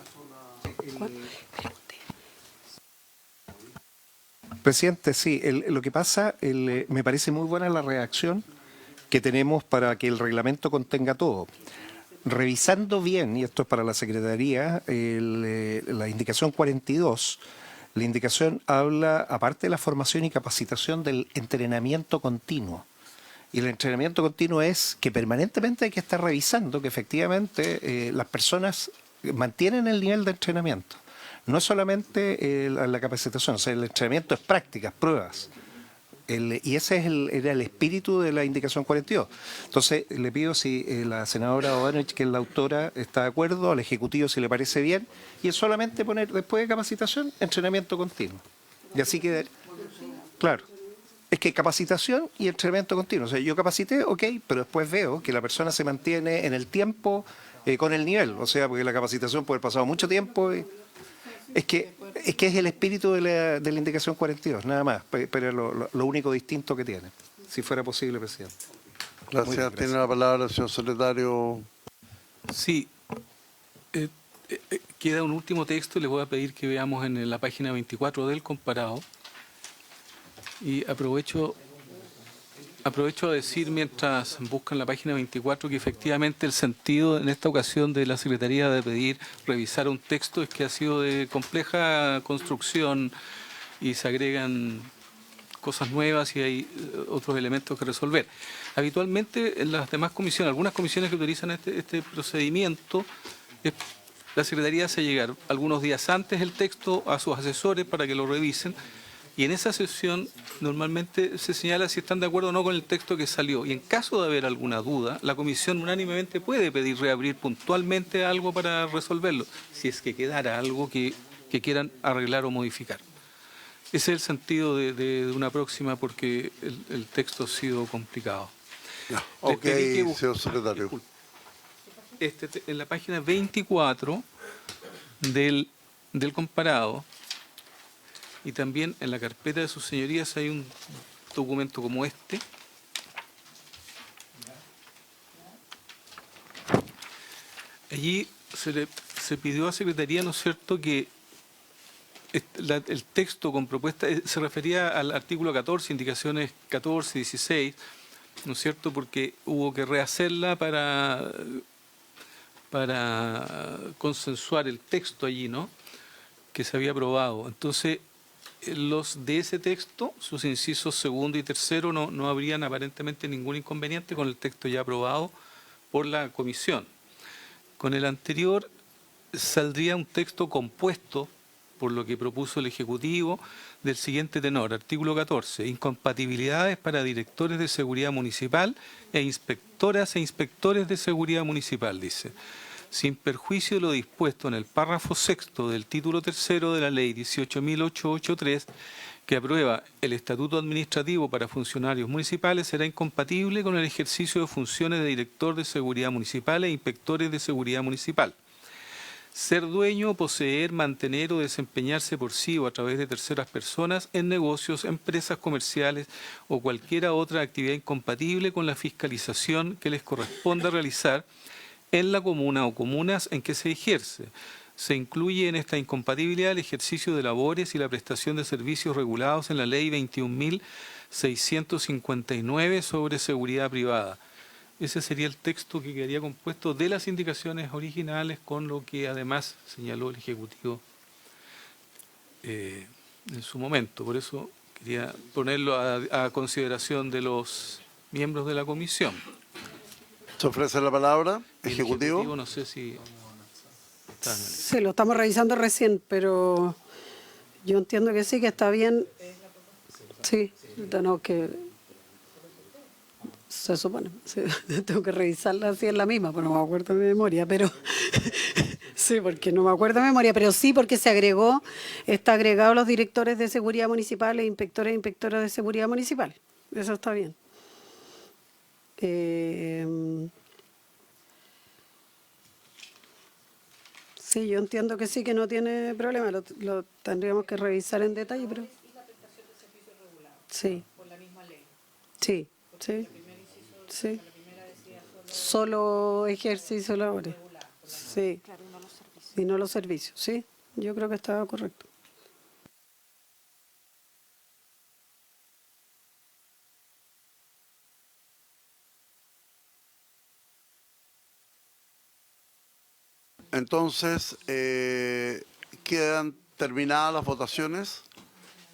Presidente, sí, lo que pasa, me parece muy buena la redacción que tenemos para que el reglamento contenga todo. Revisando bien, y esto es para la Secretaría, la indicación 42, la indicación habla, aparte de la formación y capacitación, del entrenamiento continuo. Y el entrenamiento continuo es que permanentemente hay que estar revisando que efectivamente las personas mantienen el nivel de entrenamiento. No es solamente la capacitación, o sea, el entrenamiento es prácticas, pruebas. Y ese era el espíritu de la indicación 42. Entonces, le pido si la senadora O'Donnell, que es la autora, está de acuerdo, al Ejecutivo si le parece bien, y es solamente poner, después de capacitación, entrenamiento continuo. Y así que, claro. Es Es que capacitación y entrenamiento continuo. O sea, yo capacité, ok, pero después veo que la persona se mantiene en el tiempo con el nivel. O sea, porque la capacitación puede haber pasado mucho tiempo. Es que es el espíritu de la indicación 42, nada más. Pero es lo único distinto que tiene. Si fuera posible, presidente. Gracias. Tiene la palabra el señor secretario. Sí. Queda un último texto, les voy a pedir que veamos en la página 24 del comparado. Y aprovecho a decir, mientras buscan la página 24, que efectivamente el sentido en esta ocasión de la Secretaría de pedir revisar un texto es que ha sido de compleja construcción y se agregan cosas nuevas y hay otros elementos que resolver. Habitualmente en las demás comisiones, algunas comisiones que utilizan este procedimiento, la Secretaría hace llegar algunos días antes el texto a sus asesores para que lo revisen. Y en esa sesión normalmente se señala si están de acuerdo o no con el texto que salió. Y en caso de haber alguna duda, la comisión unánimemente puede pedir reabrir puntualmente algo para resolverlo, si es que quedara algo que quieran arreglar o modificar. Ese es el sentido de una próxima, porque el texto ha sido complicado. No. Ok, señor secretario. En la página 24 del comparado, y también en la carpeta de sus señorías hay un documento como este. Allí se pidió a Secretaría, ¿no es cierto?, que el texto con propuesta se refería al artículo 14, indicaciones 14 y 16, ¿no es cierto?, porque hubo que rehacerla para consensuar el texto allí, ¿no?, que se había aprobado. Entonces, los de ese texto, sus incisos segundo y tercero, no habrían aparentemente ningún inconveniente con el texto ya aprobado por la comisión. Con el anterior saldría un texto compuesto, por lo que propuso el Ejecutivo, del siguiente tenor. Artículo 14. Incompatibilidades para directores de seguridad municipal e inspectoras e inspectores de seguridad municipal, dice. Sin perjuicio de lo dispuesto en el párrafo sexto del título tercero de la Ley 18.883, que aprueba el Estatuto Administrativo para Funcionarios Municipales, será incompatible con el ejercicio de funciones de director de seguridad municipal e inspectores de seguridad municipal. Ser dueño, poseer, mantener o desempeñarse por sí o a través de terceras personas en negocios, empresas comerciales o cualquier otra actividad incompatible con la fiscalización que les corresponda realizar en la comuna o comunas en que se ejerce. Se incluye en esta incompatibilidad el ejercicio de labores y la prestación de servicios regulados en la Ley 21.659 sobre seguridad privada. Ese sería el texto que quedaría compuesto de las indicaciones originales, con lo que además señaló el Ejecutivo en su momento. Por eso quería ponerlo a consideración de los miembros de la comisión. ¿Se ofrece la palabra, Ejecutivo? No sé si está en el... Sí, lo estamos revisando recién, pero yo entiendo que sí, que está bien. Sí, no, que se supone. Sí, tengo que revisarla si es la misma, pero no me acuerdo de memoria, pero sí, porque no me acuerdo de memoria, pero sí porque está agregado los directores de seguridad municipal e inspectores e inspectoras de seguridad municipal. Eso está bien. Sí, yo entiendo que sí, que no tiene problema, lo tendríamos que revisar en detalle, pero... ¿Y la prestación de servicios regulados? Sí. ¿Por la misma ley? Sí, sí. Sí. Solo ejercicio laboral. Sí. Y no los servicios, sí. Yo creo que estaba correcto. Entonces, quedan terminadas las votaciones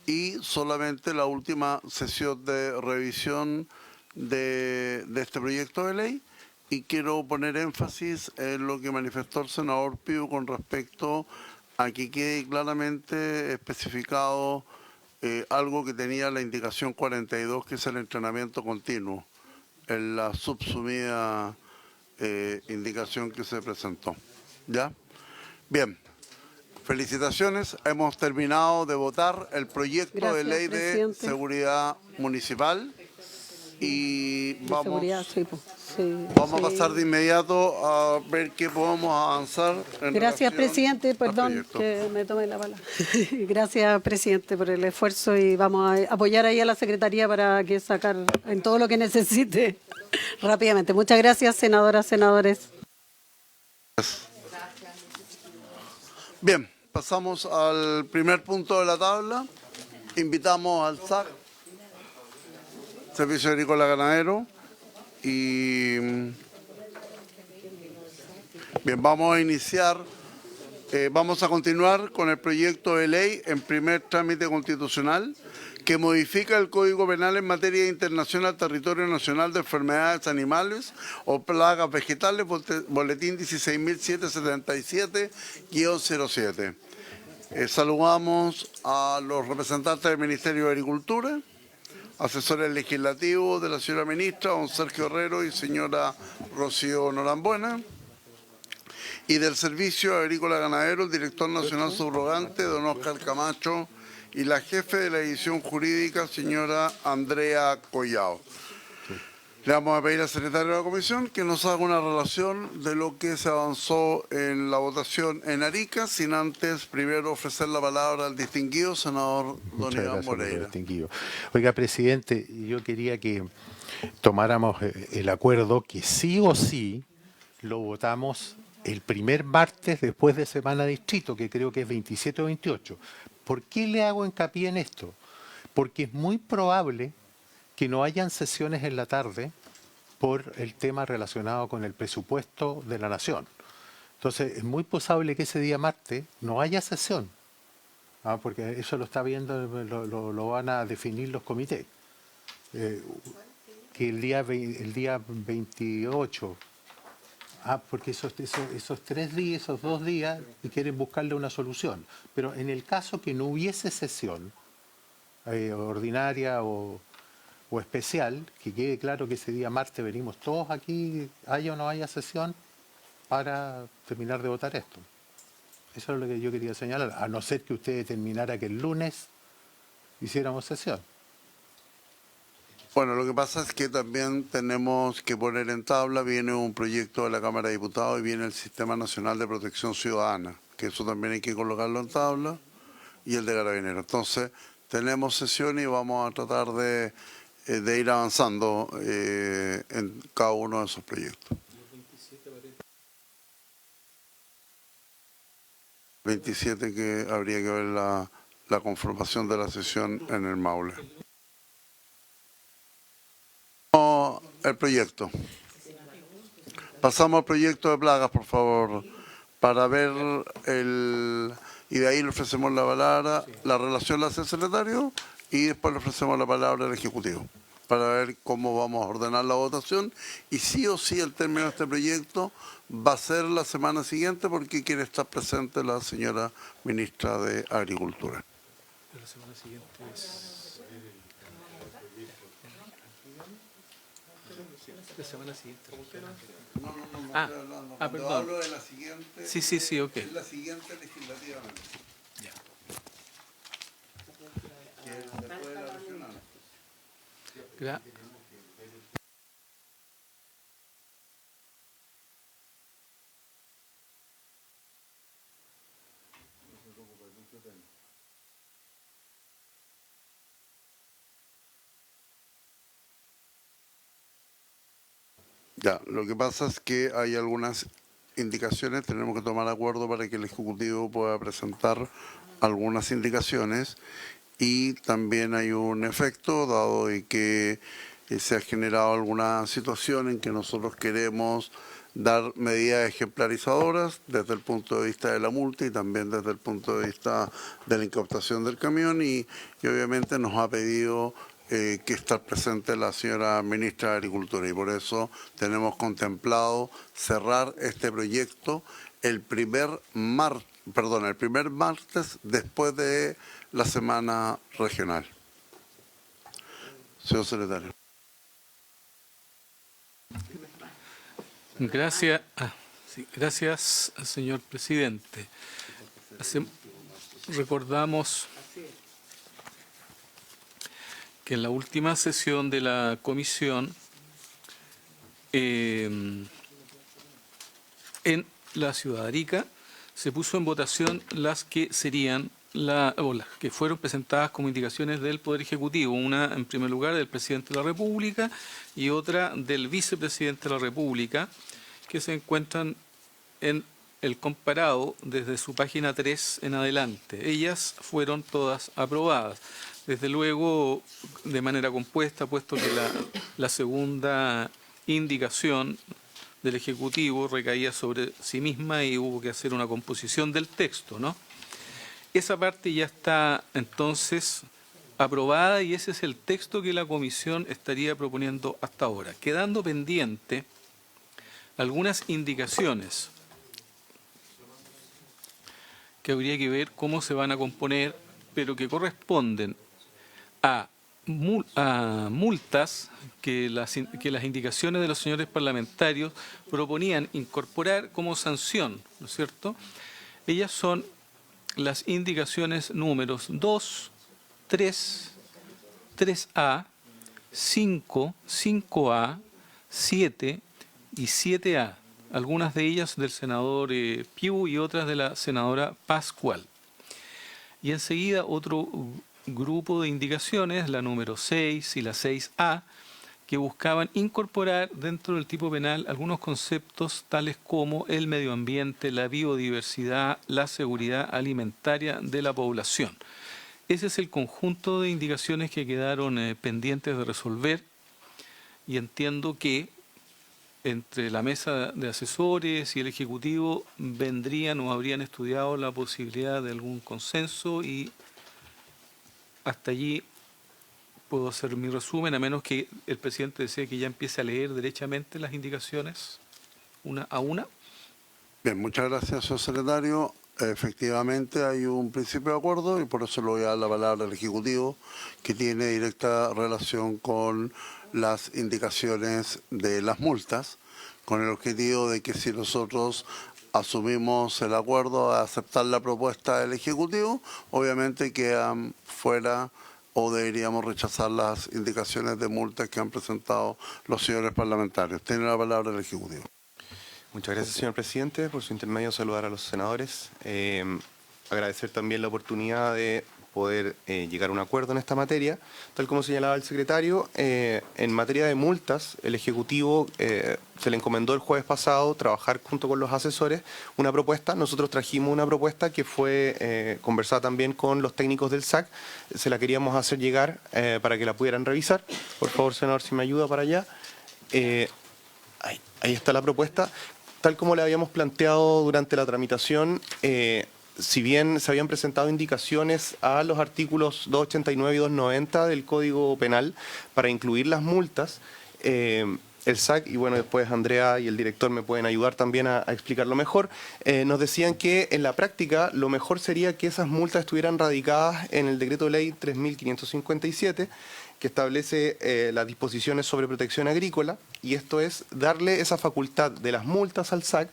y solamente la última sesión de revisión de este proyecto de ley, y quiero poner énfasis en lo que manifestó el senador Piu con respecto a que quede claramente especificado algo que tenía la indicación 42, que es el entrenamiento continuo, en la subsumida indicación que se presentó. ¿Ya? Bien. Felicitaciones. Hemos terminado de votar el proyecto de Gracias, ley de presidente. seguridad municipal y De vamos, seguridad, sí, po. Sí, vamos sí. a pasar de inmediato a ver qué podemos avanzar. Gracias, relación presidente. al Perdón proyecto. que me tome la palabra. Gracias, presidente, por el esfuerzo y vamos a apoyar ahí a la Secretaría para que sacar en todo lo que necesite rápidamente. Muchas gracias, senadoras, senadores. Bien, pasamos al primer punto de la tabla. Invitamos al SAC, Servicio Agrícola Ganadero, y bien, vamos a iniciar, vamos a continuar con el proyecto de ley en primer trámite constitucional que modifica el Código Penal en materia de internación al territorio nacional de enfermedades animales o plagas vegetales, boletín 16.777-07. Saludamos a los representantes del Ministerio de Agricultura, asesores legislativos de la señora ministra, don Sergio Herrero y señora Rocío Norambuena, y del Servicio Agrícola Ganadero, el director nacional subrogante, don Oscar Camacho, y la jefe de la edición jurídica, señora Andrea Collao. Le vamos a pedir al secretario de la comisión que nos haga una relación de lo que se avanzó en la votación en Arica, sin antes primero ofrecer la palabra al distinguido senador don Muchas Iván gracias, Moreira. distinguido. Oiga, presidente, yo quería que tomáramos el acuerdo que sí o sí lo votamos el primer martes después de Semana Distrito, que creo que es 27 o 28. ¿Por qué le hago hincapié en esto? Porque es muy probable que no hayan sesiones en la tarde por el tema relacionado con el presupuesto de la Nación. Entonces, es muy posible que ese día martes no haya sesión, porque eso lo está viendo, lo van a definir los comités. Que el día 28, porque esos 3 días, esos 2 días, quieren buscarle una solución. Pero en el caso que no hubiese sesión ordinaria o especial, que quede claro que ese día martes venimos todos aquí, haya o no haya sesión, para terminar de votar esto. Eso es lo que yo quería señalar, a no ser que usted determinara que el lunes hiciéramos sesión. Bueno, lo que pasa es que también tenemos que poner en tabla, viene un proyecto de la Cámara de Diputados y viene el Sistema Nacional de Protección Ciudadana, que eso también hay que colocarlo en tabla, y el de Carabineros. Entonces, tenemos sesión y vamos a tratar de ir avanzando en cada uno de esos proyectos. 27 que habría que ver la conformación de la sesión en el Maule. El proyecto. Pasamos al proyecto de plagas, por favor, para ver y de ahí le ofrecemos la palabra, la relación la hace el secretario y después le ofrecemos la palabra al Ejecutivo para ver cómo vamos a ordenar la votación y sí o sí el término de este proyecto va a ser la semana siguiente porque quiere estar presente la señora ministra de Agricultura. La semana siguiente es... La semana siguiente. Perdón. Hablo de la siguiente, Sí, ok. es la siguiente legislativamente. Ya. Que es después de la regional. Ya, lo que pasa es que hay algunas indicaciones, tenemos que tomar acuerdo para que el Ejecutivo pueda presentar algunas indicaciones y también hay un efecto, dado de que se ha generado alguna situación en que nosotros queremos dar medidas ejemplarizadoras desde el punto de vista de la multa y también desde el punto de vista de la incautación del camión y obviamente nos ha pedido que estar presente la señora ministra de Agricultura y por eso tenemos contemplado cerrar este proyecto el primer martes después de la semana regional. Señor secretario. Gracias, señor presidente. recordamos que en la última sesión de la comisión, en la ciudad de Arica, se puso en votación las que serían las que fueron presentadas como indicaciones del Poder Ejecutivo, una en primer lugar del Presidente de la República y otra del Vicepresidente de la República, que se encuentran en el comparado desde su página 3 en adelante. Ellas fueron todas aprobadas. Desde luego, de manera compuesta, puesto que la segunda indicación del Ejecutivo recaía sobre sí misma y hubo que hacer una composición del texto, ¿no? Esa parte ya está entonces aprobada y ese es el texto que la Comisión estaría proponiendo hasta ahora, quedando pendiente algunas indicaciones que habría que ver cómo se van a componer, pero que corresponden a multas que las indicaciones de los señores parlamentarios proponían incorporar como sanción, ¿no es cierto? Ellas son las indicaciones números 2, 3, 3A, 5, 5A, 7 y 7A. Algunas de ellas del senador Piu y otras de la senadora Pascual. Y enseguida otro grupo de indicaciones, la número 6 y la 6A, que buscaban incorporar dentro del tipo penal algunos conceptos tales como el medio ambiente, la biodiversidad, la seguridad alimentaria de la población. Ese es el conjunto de indicaciones que quedaron pendientes de resolver y entiendo que entre la mesa de asesores y el Ejecutivo vendrían o habrían estudiado la posibilidad de algún consenso y hasta allí puedo hacer mi resumen, a menos que el presidente desee que ya empiece a leer derechamente las indicaciones una a una. Bien, muchas gracias, señor secretario. Efectivamente hay un principio de acuerdo y por eso le voy a dar la palabra al Ejecutivo, que tiene directa relación con las indicaciones de las multas, con el objetivo de que si nosotros asumimos el acuerdo a aceptar la propuesta del Ejecutivo, obviamente quedan fuera o deberíamos rechazar las indicaciones de multas que han presentado los señores parlamentarios. Tiene la palabra el Ejecutivo. Muchas gracias, señor presidente. Por su intermedio, saludar a los senadores. Agradecer también la oportunidad de poder llegar a un acuerdo en esta materia. Tal como señalaba el secretario, en materia de multas, el Ejecutivo se le encomendó el jueves pasado trabajar junto con los asesores una propuesta. Nosotros trajimos una propuesta que fue conversada también con los técnicos del SAC. Se la queríamos hacer llegar para que la pudieran revisar. Por favor, senador, si me ayuda para allá. Ahí está la propuesta. Tal como le habíamos planteado durante la tramitación, si bien se habían presentado indicaciones a los artículos 289 y 290 del Código Penal para incluir las multas, el SAC, y bueno, después Andrea y el director me pueden ayudar también a explicarlo mejor, nos decían que en la práctica lo mejor sería que esas multas estuvieran radicadas en el Decreto de Ley 3.557, que establece las disposiciones sobre protección agrícola, y esto es darle esa facultad de las multas al SAC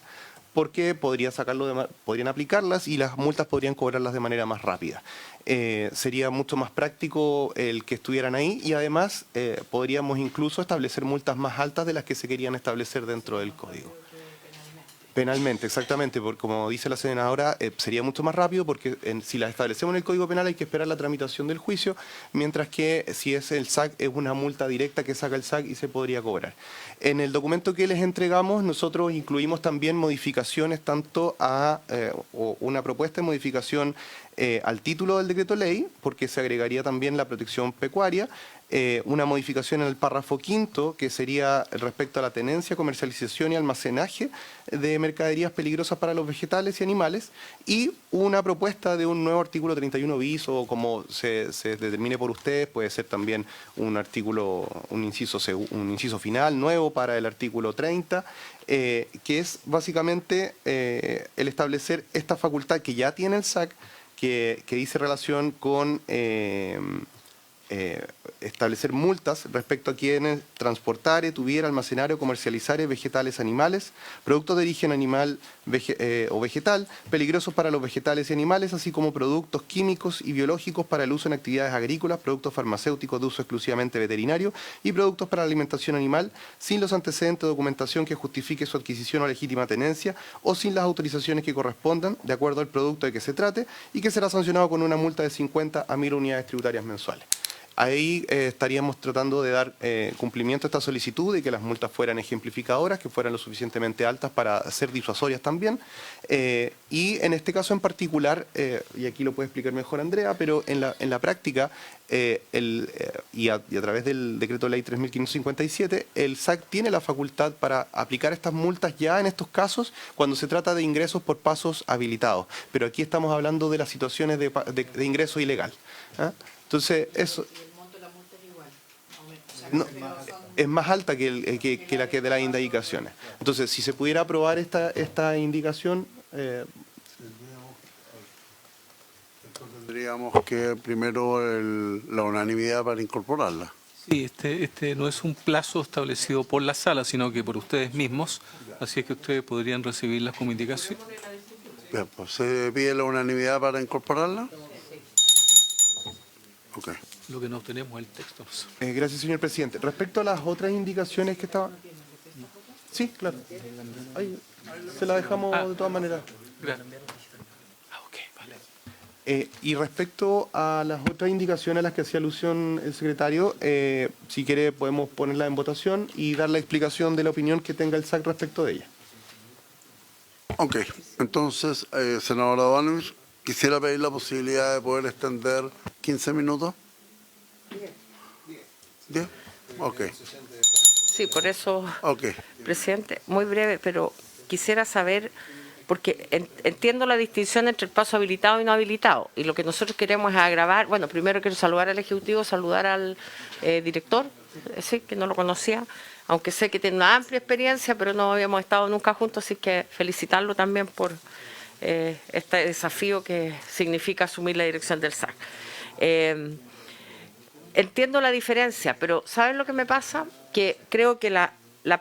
porque podrían aplicarlas y las multas podrían cobrarlas de manera más rápida. Sería mucho más práctico el que estuvieran ahí y además podríamos incluso establecer multas más altas de las que se querían establecer dentro del Código. Penalmente, exactamente, porque como dice la senadora, sería mucho más rápido porque si las establecemos en el Código Penal hay que esperar la tramitación del juicio, mientras que si es el SAC es una multa directa que saca el SAC y se podría cobrar. En el documento que les entregamos nosotros incluimos también modificaciones tanto a una propuesta de modificación al título del decreto ley, porque se agregaría también la protección pecuaria, una modificación en el párrafo quinto, que sería respecto a la tenencia, comercialización y almacenaje de mercaderías peligrosas para los vegetales y animales, y una propuesta de un nuevo artículo 31 bis, o como se determine por ustedes, puede ser también un artículo, un inciso final nuevo para el artículo 30, que es básicamente el establecer esta facultad que ya tiene el SAC, que dice relación con establecer multas respecto a quienes transportare, tuviera, almacenare o comercializare vegetales, animales, productos de origen animal o vegetal, peligrosos para los vegetales y animales, así como productos químicos y biológicos para el uso en actividades agrícolas, productos farmacéuticos de uso exclusivamente veterinario y productos para la alimentación animal, sin los antecedentes de documentación que justifique su adquisición o legítima tenencia, o sin las autorizaciones que correspondan, de acuerdo al producto de que se trate, y que será sancionado con una multa de 50 a 1.000 unidades tributarias mensuales. Ahí estaríamos tratando de dar cumplimiento a esta solicitud y que las multas fueran ejemplificadoras, que fueran lo suficientemente altas para ser disuasorias también. Y en este caso en particular, y aquí lo puede explicar mejor Andrea, pero en la práctica, y a través del decreto ley 3.557, el SAC tiene la facultad para aplicar estas multas ya en estos casos cuando se trata de ingresos por pasos habilitados. Pero aquí estamos hablando de las situaciones de ingreso ilegal. ¿Ah? Entonces, eso... No, es más alta que la que de las indicaciones. Entonces, si se pudiera aprobar esta indicación... Tendríamos que primero la unanimidad para incorporarla. Sí, este no es un plazo establecido por la sala, sino que por ustedes mismos, así es que ustedes podrían recibirlas como indicación. Bien, pues, ¿se pide la unanimidad para incorporarla? Ok. Lo que no tenemos es el texto. Gracias, señor presidente. Respecto a las otras indicaciones que estaban... Sí, claro. Ahí se la dejamos de todas maneras. Gracias. Y respecto a las otras indicaciones a las que hacía alusión el secretario, si quiere podemos ponerla en votación y dar la explicación de la opinión que tenga el SAC respecto de ella. Ok, entonces, senadora Ivanovich, quisiera pedir la posibilidad de poder extender 15 minutos. 10. Ok. Sí, por eso, Ok. presidente, muy breve, pero quisiera saber, porque entiendo la distinción entre el paso habilitado y no habilitado, y lo que nosotros queremos es agravar. Bueno, primero quiero saludar al Ejecutivo, saludar al director, sí, que no lo conocía, aunque sé que tiene una amplia experiencia, pero no habíamos estado nunca juntos, así que felicitarlo también por este desafío que significa asumir la dirección del SAC. Entiendo la diferencia, pero ¿saben lo que me pasa? Que creo que la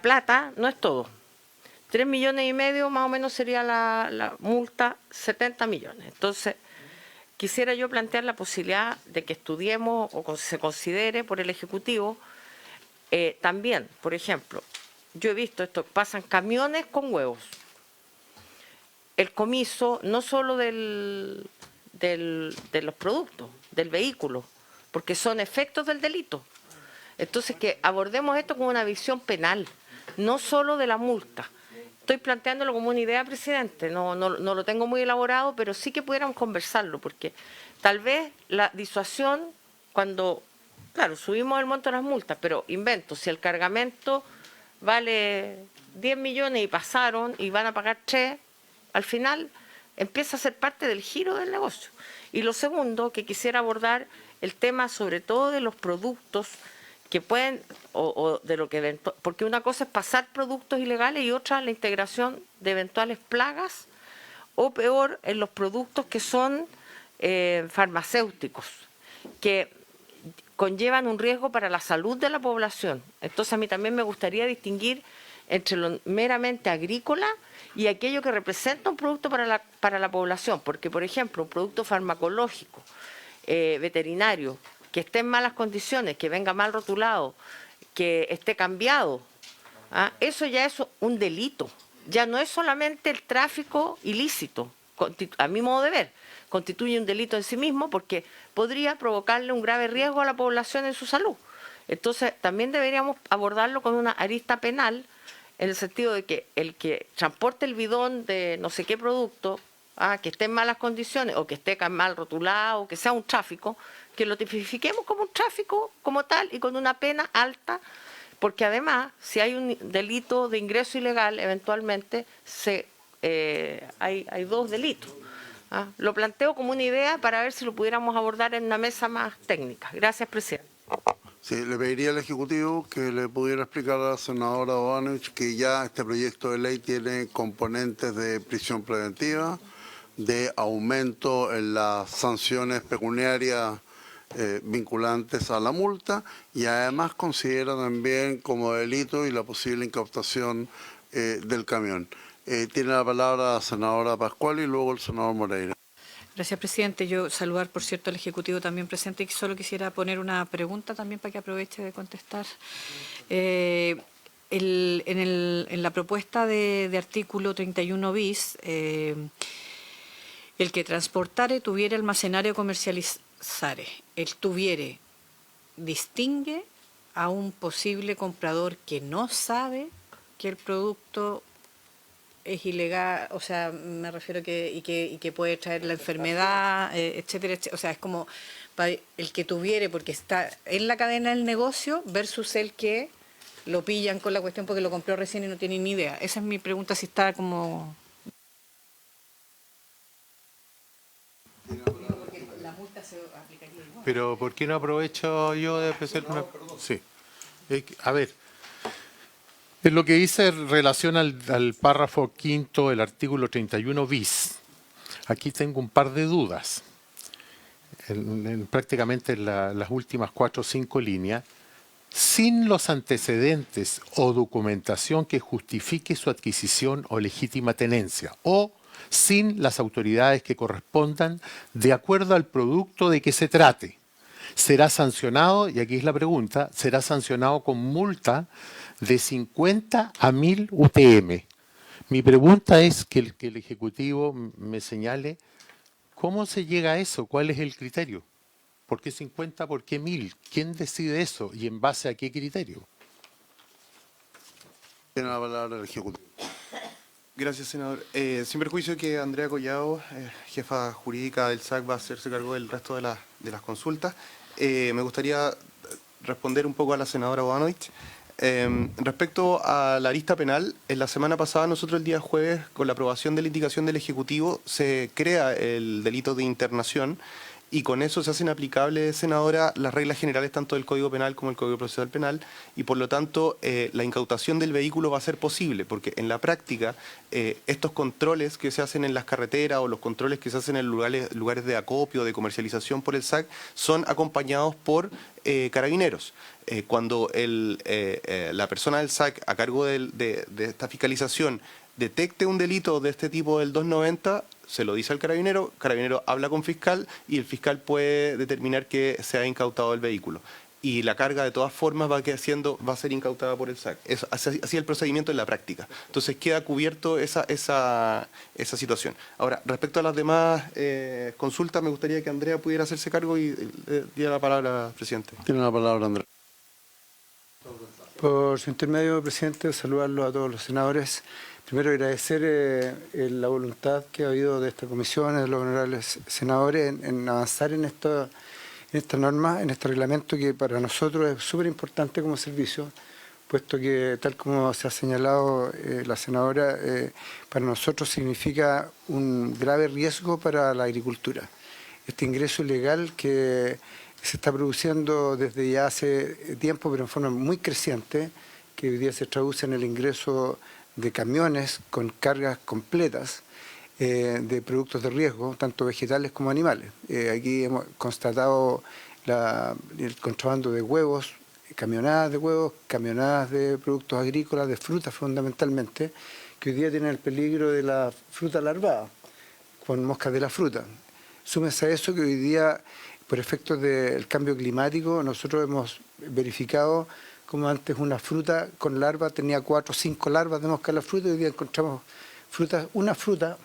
plata no es todo. 3,5 millones más o menos sería la multa, 70 millones. Entonces, quisiera yo plantear la posibilidad de que estudiemos o se considere por el Ejecutivo también, por ejemplo, yo he visto esto, pasan camiones con huevos. El comiso no solo de los productos, del vehículo, porque son efectos del delito. Entonces, que abordemos esto con una visión penal, no solo de la multa. Estoy planteándolo como una idea, presidente, no lo tengo muy elaborado, pero sí que pudiéramos conversarlo, porque tal vez la disuasión, cuando, claro, subimos el monto de las multas, pero invento, si el cargamento vale 10 millones y pasaron y van a pagar 3, al final empieza a ser parte del giro del negocio. Y lo segundo, que quisiera abordar el tema sobre todo de los productos que pueden, o de lo que, porque una cosa es pasar productos ilegales y otra la integración de eventuales plagas, o peor, en los productos que son farmacéuticos, que conllevan un riesgo para la salud de la población. Entonces a mí también me gustaría distinguir entre lo meramente agrícola y aquello que representa un producto para la población, porque por ejemplo un producto farmacológico, veterinario, que esté en malas condiciones, que venga mal rotulado, que esté cambiado, eso ya es un delito, ya no es solamente el tráfico ilícito, a mi modo de ver, constituye un delito en sí mismo porque podría provocarle un grave riesgo a la población en su salud. Entonces también deberíamos abordarlo con una arista penal, en el sentido de que el que transporte el bidón de no sé qué producto, que esté en malas condiciones o que esté mal rotulado o que sea un tráfico, que lo tipifiquemos como un tráfico como tal y con una pena alta, porque además si hay un delito de ingreso ilegal, eventualmente hay 2 delitos. Lo planteo como una idea para ver si lo pudiéramos abordar en una mesa más técnica. Gracias, presidente. Sí, le pediría al Ejecutivo que le pudiera explicar a la senadora Ivanovich que ya este proyecto de ley tiene componentes de prisión preventiva, de aumento en las sanciones pecuniarias vinculantes a la multa, y además considera también como delito y la posible incautación del camión. Tiene la palabra la senadora Pascual y luego el senador Moreira. Gracias, presidente. Yo saludar, por cierto, al Ejecutivo también presente y solo quisiera poner una pregunta también para que aproveche de contestar. En la propuesta de artículo 31 bis, el que transportare, tuviere, almacenare o comercializare, el tuviere distingue a un posible comprador que no sabe que el producto es ilegal, o sea, me refiero y que puede traer la enfermedad, etcétera, etcétera. O sea, es como el que tuviere, porque está en la cadena del negocio, versus el que lo pillan con la cuestión porque lo compró recién y no tiene ni idea. Esa es mi pregunta, si está como... La multa se aplicaría igual. Pero ¿por qué no aprovecho yo de hacer una... Sí. A ver, en lo que dice en relación al párrafo quinto del artículo 31 bis, aquí tengo un par de dudas. Prácticamente en las últimas 4 o 5 líneas, sin los antecedentes o documentación que justifique su adquisición o legítima tenencia, o sin las autoridades que correspondan de acuerdo al producto de que se trate. Será sancionado, y aquí es la pregunta, será sancionado con multa de 50 a 1000 UTM. Mi pregunta es que el Ejecutivo me señale cómo se llega a eso, cuál es el criterio. ¿Por qué 50? ¿Por qué 1000? ¿Quién decide eso? ¿Y en base a qué criterio? Tiene la palabra el Ejecutivo. Gracias, senador. Sin perjuicio que Andrea Collado, jefa jurídica del SAC, va a hacerse cargo del resto de las consultas, me gustaría responder un poco a la senadora Bodanovich. Respecto a la arista penal, en la semana pasada nosotros el día jueves, con la aprobación de la indicación del Ejecutivo, se crea el delito de internación y con eso se hacen aplicables, senadora, las reglas generales tanto del Código Penal como del Código Procesal Penal y por lo tanto la incautación del vehículo va a ser posible porque en la práctica estos controles que se hacen en las carreteras o los controles que se hacen en lugares de acopio, de comercialización por el SAC son acompañados por carabineros. Cuando la persona del SAC a cargo de esta fiscalización detecte un delito de este tipo del 290, se lo dice al carabinero habla con fiscal y el fiscal puede determinar que se ha incautado el vehículo. Y la carga de todas formas va a ser incautada por el SAC. Así es el procedimiento en la práctica. Entonces queda cubierto esa situación. Ahora, respecto a las demás consultas, me gustaría que Andrea pudiera hacerse cargo y diera la palabra, presidente. Tiene la palabra, Andrea. Por su intermedio, presidente, saludarlos a todos los senadores. Primero, agradecer la voluntad que ha habido de esta comisión, de los honorables senadores, en avanzar en esta norma, en este reglamento que para nosotros es súper importante como servicio, puesto que, tal como se ha señalado la senadora, para nosotros significa un grave riesgo para la agricultura. Este ingreso ilegal que se está produciendo desde ya hace tiempo, pero en forma muy creciente, que hoy día se traduce en el ingreso de camiones con cargas completas de productos de riesgo, tanto vegetales como animales. Aquí hemos constatado el contrabando de huevos, camionadas de huevos, camionadas de productos agrícolas, de frutas fundamentalmente, que hoy día tienen el peligro de la fruta larvada, con moscas de la fruta. Súmese a eso que hoy día, por efectos del cambio climático, nosotros hemos verificado como antes una fruta con larva tenía 4 o 5 larvas de mosca de la fruta y hoy día encontramos una fruta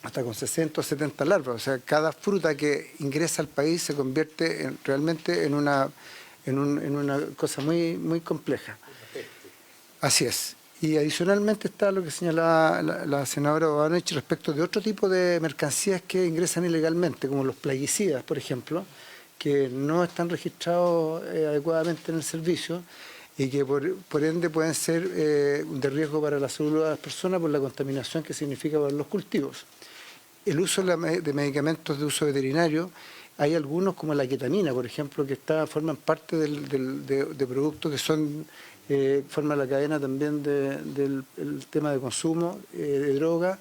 hasta con 60 o 70 larvas. O sea, cada fruta que ingresa al país se convierte realmente en una cosa muy, muy compleja. Así es. Y adicionalmente está lo que señalaba la senadora Bodanovich respecto de otro tipo de mercancías que ingresan ilegalmente, como los plaguicidas, por ejemplo, que no están registrados adecuadamente en el servicio y que por ende pueden ser de riesgo para la salud de las personas por la contaminación que significa para los cultivos. El uso de medicamentos de uso veterinario, hay algunos como la ketamina, por ejemplo, que forman parte de productos que forman la cadena también del tema de consumo de droga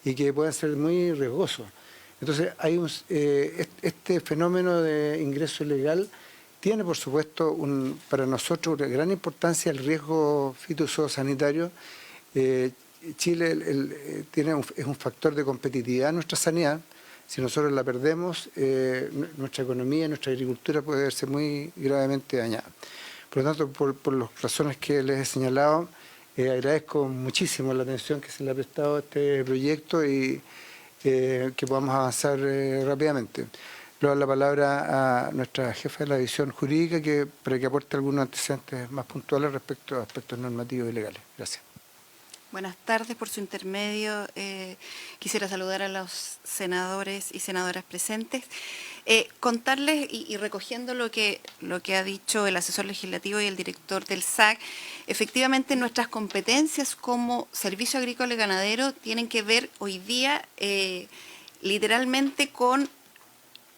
y que pueden ser muy riesgosos. Entonces, este fenómeno de ingreso ilegal tiene, por supuesto, para nosotros una gran importancia el riesgo fitosanitario. Chile es un factor de competitividad en nuestra sanidad. Si nosotros la perdemos, nuestra economía, nuestra agricultura puede verse muy gravemente dañada. Por lo tanto, por las razones que les he señalado, agradezco muchísimo la atención que se le ha prestado a este proyecto y que podamos avanzar rápidamente. Le doy la palabra a nuestra jefa de la división jurídica para que aporte algunos antecedentes más puntuales respecto a aspectos normativos y legales. Gracias. Buenas tardes. Por su intermedio, quisiera saludar a los senadores y senadoras presentes. Contarles y recogiendo lo que ha dicho el asesor legislativo y el director del SAC, efectivamente nuestras competencias como Servicio Agrícola y Ganadero tienen que ver hoy día literalmente con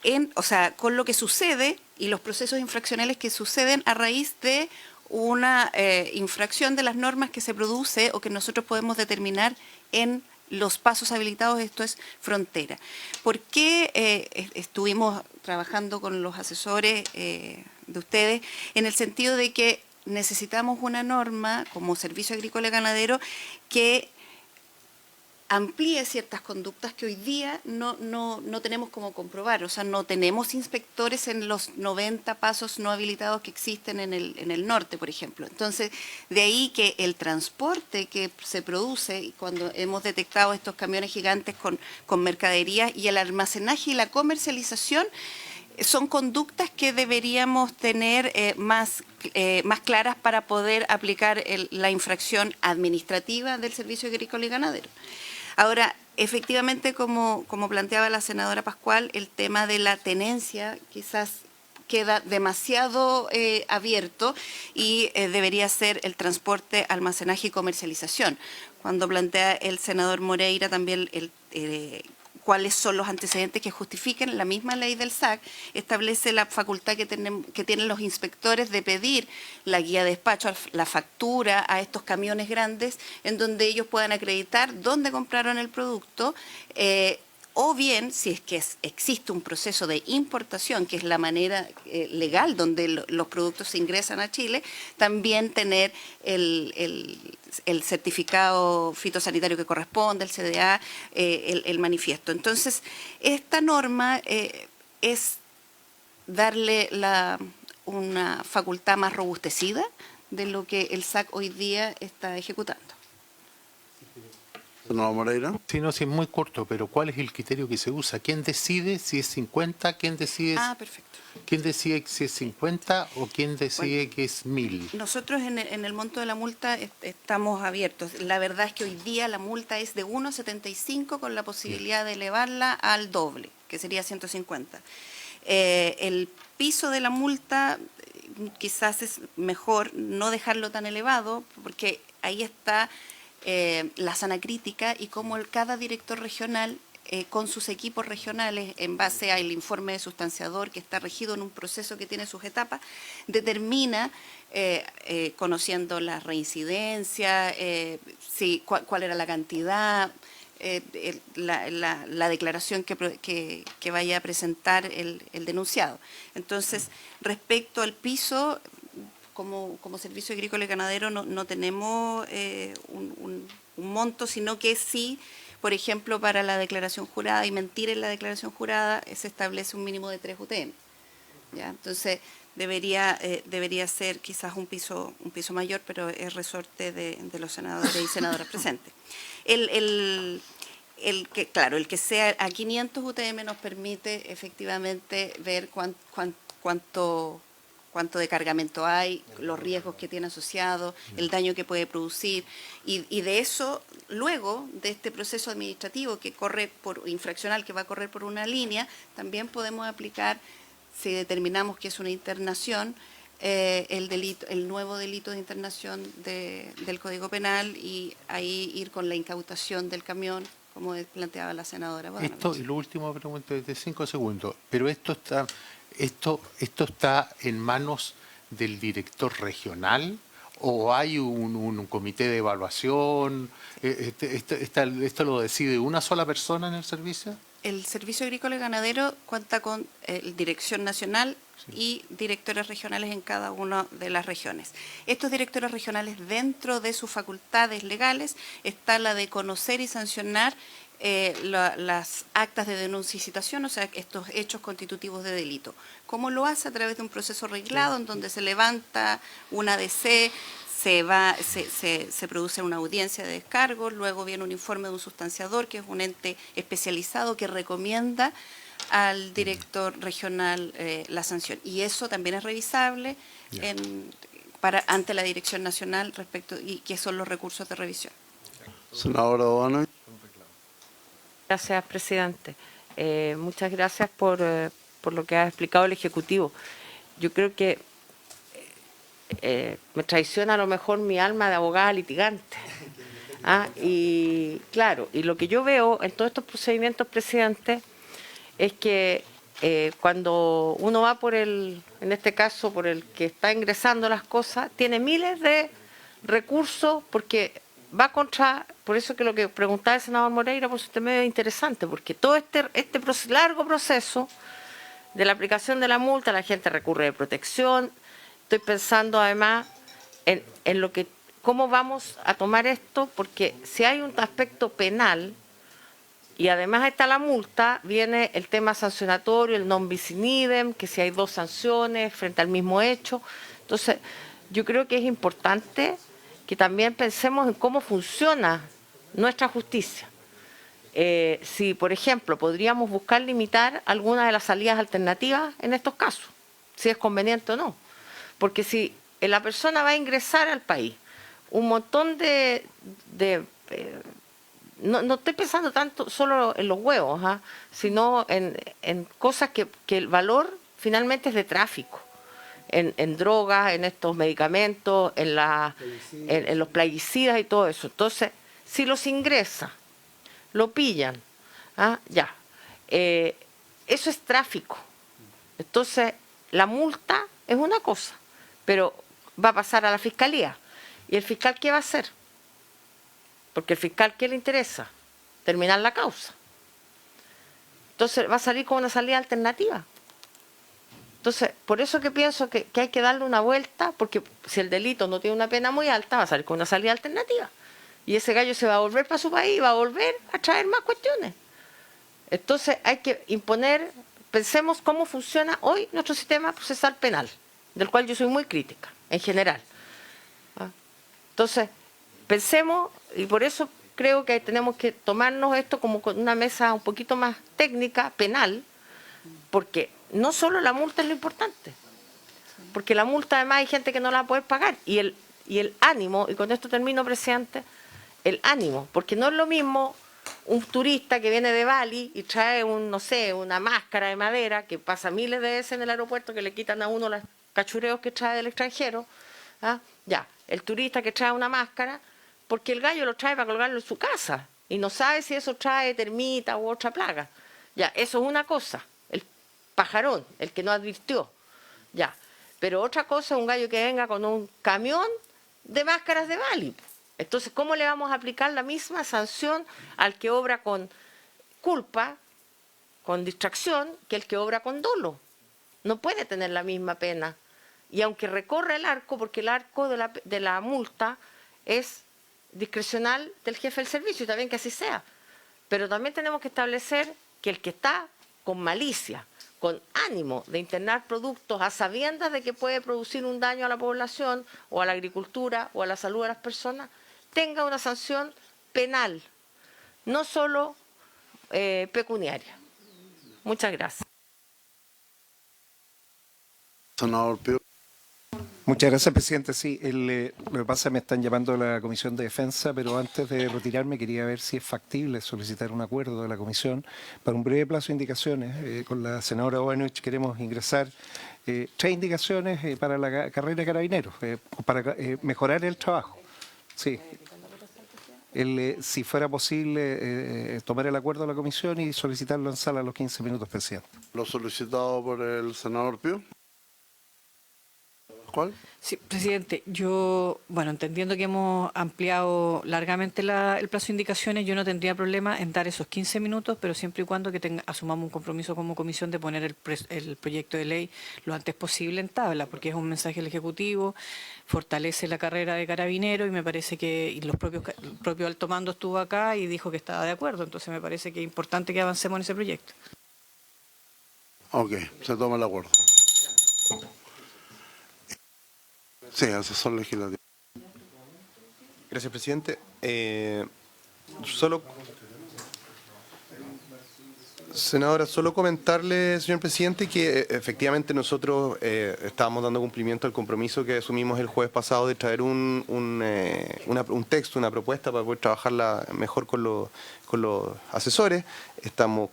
lo que sucede y los procesos infraccionales que suceden a raíz de una infracción de las normas que se produce o que nosotros podemos determinar en los pasos habilitados, esto es frontera. ¿Por qué estuvimos trabajando con los asesores de ustedes? En el sentido de que necesitamos una norma como Servicio Agrícola y Ganadero que amplíe ciertas conductas que hoy día no tenemos cómo comprobar. O sea, no tenemos inspectores en los 90 pasos no habilitados que existen en el norte, por ejemplo. Entonces, de ahí que el transporte que se produce, cuando hemos detectado estos camiones gigantes con mercaderías y el almacenaje y la comercialización, son conductas que deberíamos tener más claras para poder aplicar la infracción administrativa del Servicio Agrícola y Ganadero. Ahora, efectivamente, como planteaba la senadora Pascual, el tema de la tenencia quizás queda demasiado abierto y debería ser el transporte, almacenaje y comercialización. Cuando plantea el senador Moreira también cuáles son los antecedentes que justifiquen, la misma ley del SAC establece la facultad que tienen los inspectores de pedir la guía de despacho, la factura a estos camiones grandes, en donde ellos puedan acreditar dónde compraron el producto, o bien, si es que existe un proceso de importación, que es la manera legal donde los productos se ingresan a Chile, también tener el certificado fitosanitario que corresponde, el CDA, el manifiesto. Entonces, esta norma es darle una facultad más robustecida de lo que el SAC hoy día está ejecutando. Senador Moreira. Sí, no, sí, es muy corto, pero ¿cuál es el criterio que se usa? ¿Quién decide si es 50? ¿Quién decide, Perfecto. ¿quién decide si es 50 o quién decide que es 1000? Nosotros en el monto de la multa estamos abiertos. La verdad es que hoy día la multa es de 1,75 con la posibilidad de elevarla al doble, que sería 150. El piso de la multa quizás es mejor no dejarlo tan elevado, porque ahí está la sana crítica y cómo cada director regional con sus equipos regionales, en base al informe de sustanciador que está regido en un proceso que tiene sus etapas, determina, conociendo las reincidencias, cuál era la cantidad, la declaración que vaya a presentar el denunciado. Entonces, respecto al piso, como Servicio Agrícola y Ganadero no tenemos un monto, sino que sí, por ejemplo, para la declaración jurada y mentir en la declaración jurada se establece un mínimo de 3 UTM. ¿Ya? Entonces, debería ser quizás un piso mayor, pero es resorte de los senadores y senadoras presentes. El que sea a 500 UTM nos permite efectivamente ver cuánto de cargamento hay, los riesgos que tiene asociado, el daño que puede producir, y de eso, luego de este proceso administrativo que corre infraccional, que va a correr por una línea, también podemos aplicar, si determinamos que es una internación, el nuevo delito de internación del Código Penal, y ahí ir con la incautación del camión, como planteaba la senadora. Esto, y lo último pregunta de 5 segundos, pero esto está en manos del director regional o hay un comité de evaluación. ¿Esto lo decide una sola persona en el servicio? el Servicio Agrícola y Ganadero cuenta con dirección nacional y directores regionales en cada una de las regiones. Estos directores regionales, dentro de sus facultades legales, está la de conocer y sancionar las actas de denuncia y citación, o sea, estos hechos constitutivos de delito. ¿Cómo lo hace? A través de un proceso reglado en donde se levanta una ADC, se produce una audiencia de descargo, luego viene un informe de un sustanciador, que es un ente especializado que recomienda al director regional la sanción. Y eso también es revisable ante la Dirección Nacional respecto y que son los recursos de revisión. Senadora Bono. Gracias, presidente. Muchas gracias por lo que ha explicado el Ejecutivo. Yo creo que me traiciona a lo mejor mi alma de abogada litigante. Y claro, y lo que yo veo en todos estos procedimientos, presidente, es que cuando uno va en este caso, por el que está ingresando las cosas, tiene miles de recursos porque va contra, por eso que lo que preguntaba el senador Moreira, por su intermedio, es interesante, porque todo este largo proceso de la aplicación de la multa, la gente recurre de protección. Estoy pensando además en lo que, cómo vamos a tomar esto, porque si hay un aspecto penal y además está la multa, viene el tema sancionatorio, el non bis in idem, que si hay dos sanciones frente al mismo hecho. Entonces, yo creo que es importante que también pensemos en cómo funciona nuestra justicia. Si, por ejemplo, podríamos buscar limitar algunas de las salidas alternativas en estos casos, si es conveniente o no. Porque si la persona va a ingresar al país, un montón no estoy pensando tanto solo en los huevos, sino en cosas que el valor finalmente es de tráfico, en drogas, en estos medicamentos, en los plaguicidas y todo eso. Entonces, si los ingresa, lo pillan, eso es tráfico. Entonces, la multa es una cosa, pero va a pasar a la fiscalía. ¿Y el fiscal qué va a hacer? Porque el fiscal, ¿qué le interesa? Terminar la causa. Entonces va a salir con una salida alternativa. Entonces, por eso que pienso que hay que darle una vuelta, porque si el delito no tiene una pena muy alta, va a salir con una salida alternativa. Y ese gallo se va a volver para su país, va a volver a traer más cuestiones. Entonces hay que imponer, pensemos cómo funciona hoy nuestro sistema procesal penal, del cual yo soy muy crítica, en general. Entonces, pensemos, y por eso creo que tenemos que tomarnos esto como con una mesa un poquito más técnica, penal, porque no solo la multa es lo importante, porque la multa además hay gente que no la va a poder pagar, y el ánimo, y con esto termino, presidente, el ánimo, porque no es lo mismo un turista que viene de Bali y trae una máscara de madera, que pasa miles de veces en el aeropuerto, que le quitan a uno los cachureos que trae del extranjero, el turista que trae una máscara, porque el gallo lo trae para colgarlo en su casa y no sabe si eso trae termita u otra plaga. Eso es una cosa, el pajarón, el que no advirtió. Pero otra cosa es un gallo que venga con un camión de máscaras de Bali. Entonces, ¿cómo le vamos a aplicar la misma sanción al que obra con culpa, con distracción, que el que obra con dolo? No puede tener la misma pena. Y aunque recorre el arco, porque el arco de la multa es discrecional del jefe del servicio, y también que así sea. Pero también tenemos que establecer que el que está con malicia, con ánimo de internar productos a sabiendas de que puede producir un daño a la población, o a la agricultura, o a la salud de las personas, tenga una sanción penal, no solo pecuniaria. Muchas gracias. Senador Pío. Muchas gracias, presidente. Sí, lo que pasa es que me están llamando a la Comisión de Defensa, pero antes de retirarme quería ver si es factible solicitar un acuerdo de la Comisión para un breve plazo de indicaciones. Con la senadora Obanovich queremos ingresar 3 indicaciones para la carrera de carabineros, para mejorar el trabajo. Sí. Si fuera posible, tomar el acuerdo de la Comisión y solicitarlo en sala a los 15 minutos, presidente. Lo solicitado por el senador Pío. Pascual. Sí, presidente, yo, bueno, entendiendo que hemos ampliado largamente el plazo de indicaciones, yo no tendría problema en dar esos 15 minutos, pero siempre y cuando que asumamos un compromiso como comisión de poner el proyecto de ley lo antes posible en tabla, porque es un mensaje del Ejecutivo, fortalece la carrera de carabinero y me parece que el propio alto mando estuvo acá y dijo que estaba de acuerdo, entonces me parece que es importante que avancemos en ese proyecto. Ok, se toma el acuerdo. Sí, asesor legislativo. Gracias, presidente. Senadora, solo comentarle, señor presidente, que efectivamente nosotros estábamos dando cumplimiento al compromiso que asumimos el jueves pasado de traer un texto, una propuesta para poder trabajarla mejor con los asesores. Estamos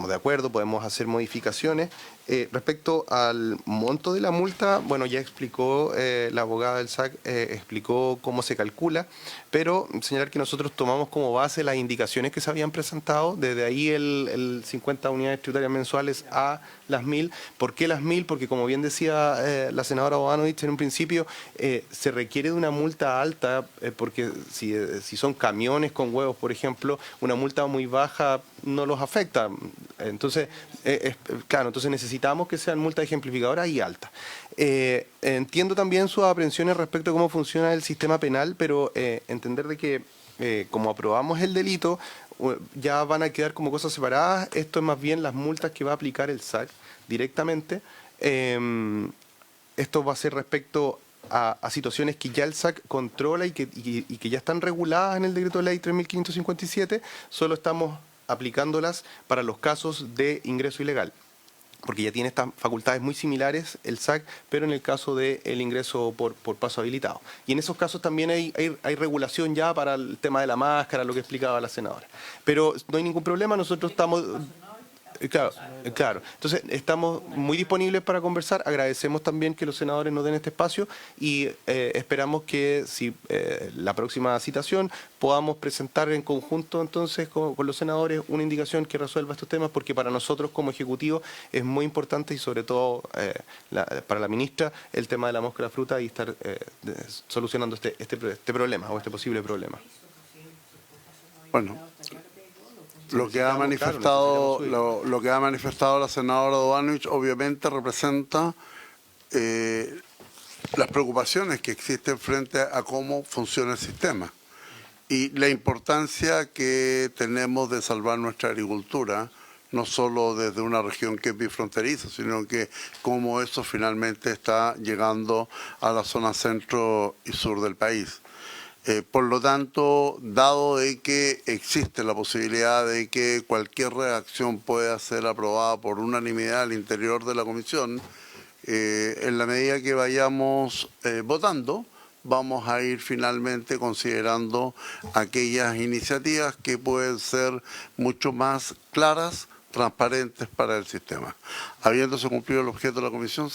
de acuerdo, podemos hacer modificaciones. Respecto al monto de la multa, bueno, ya explicó la abogada del SAC, explicó cómo se calcula, pero señalar que nosotros tomamos como base las indicaciones que se habían presentado, desde ahí el 50 unidades tributarias mensuales a las 1000. ¿Por qué las 1000? Porque como bien decía la senadora Bodanovich en un principio, se requiere de una multa alta, porque si son camiones con huevos, por ejemplo, una multa muy baja no los afecta. Entonces, claro, entonces necesitamos que sean multas ejemplificadoras y altas. Entiendo también sus aprensiones respecto a cómo funciona el sistema penal, pero entender de que como aprobamos el delito, ya van a quedar como cosas separadas. Esto es más bien las multas que va a aplicar el SAC directamente. Esto va a ser respecto a situaciones que ya el SAC controla y que ya están reguladas en el decreto de ley 3.557, solo estamos aplicándolas para los casos de ingreso ilegal, porque ya tiene estas facultades muy similares el SAC, pero en el caso del ingreso por paso habilitado. Y en esos casos también hay regulación ya para el tema de la máscara, lo que explicaba la senadora. Pero no hay ningún problema, nosotros estamos... Claro. Entonces, estamos muy disponibles para conversar. Agradecemos también que los senadores nos den este espacio y esperamos que si la próxima citación podamos presentar en conjunto entonces con los senadores una indicación que resuelva estos temas, porque para nosotros como Ejecutivo es muy importante y sobre todo para la ministra el tema de la mosca de la fruta y estar solucionando este problema o este posible problema. Bueno. Lo que ha manifestado la senadora Bodanovich obviamente representa las preocupaciones que existen frente a cómo funciona el sistema y la importancia que tenemos de salvar nuestra agricultura, no solo desde una región que es bifronteriza, sino que cómo eso finalmente está llegando a la zona centro y sur del país. Por lo tanto, dado de que existe la posibilidad de que cualquier redacción pueda ser aprobada por unanimidad al interior de la comisión, en la medida que vayamos votando, vamos a ir finalmente considerando aquellas iniciativas que pueden ser mucho más claras, transparentes para el sistema. Habiéndose cumplido el objeto de la comisión...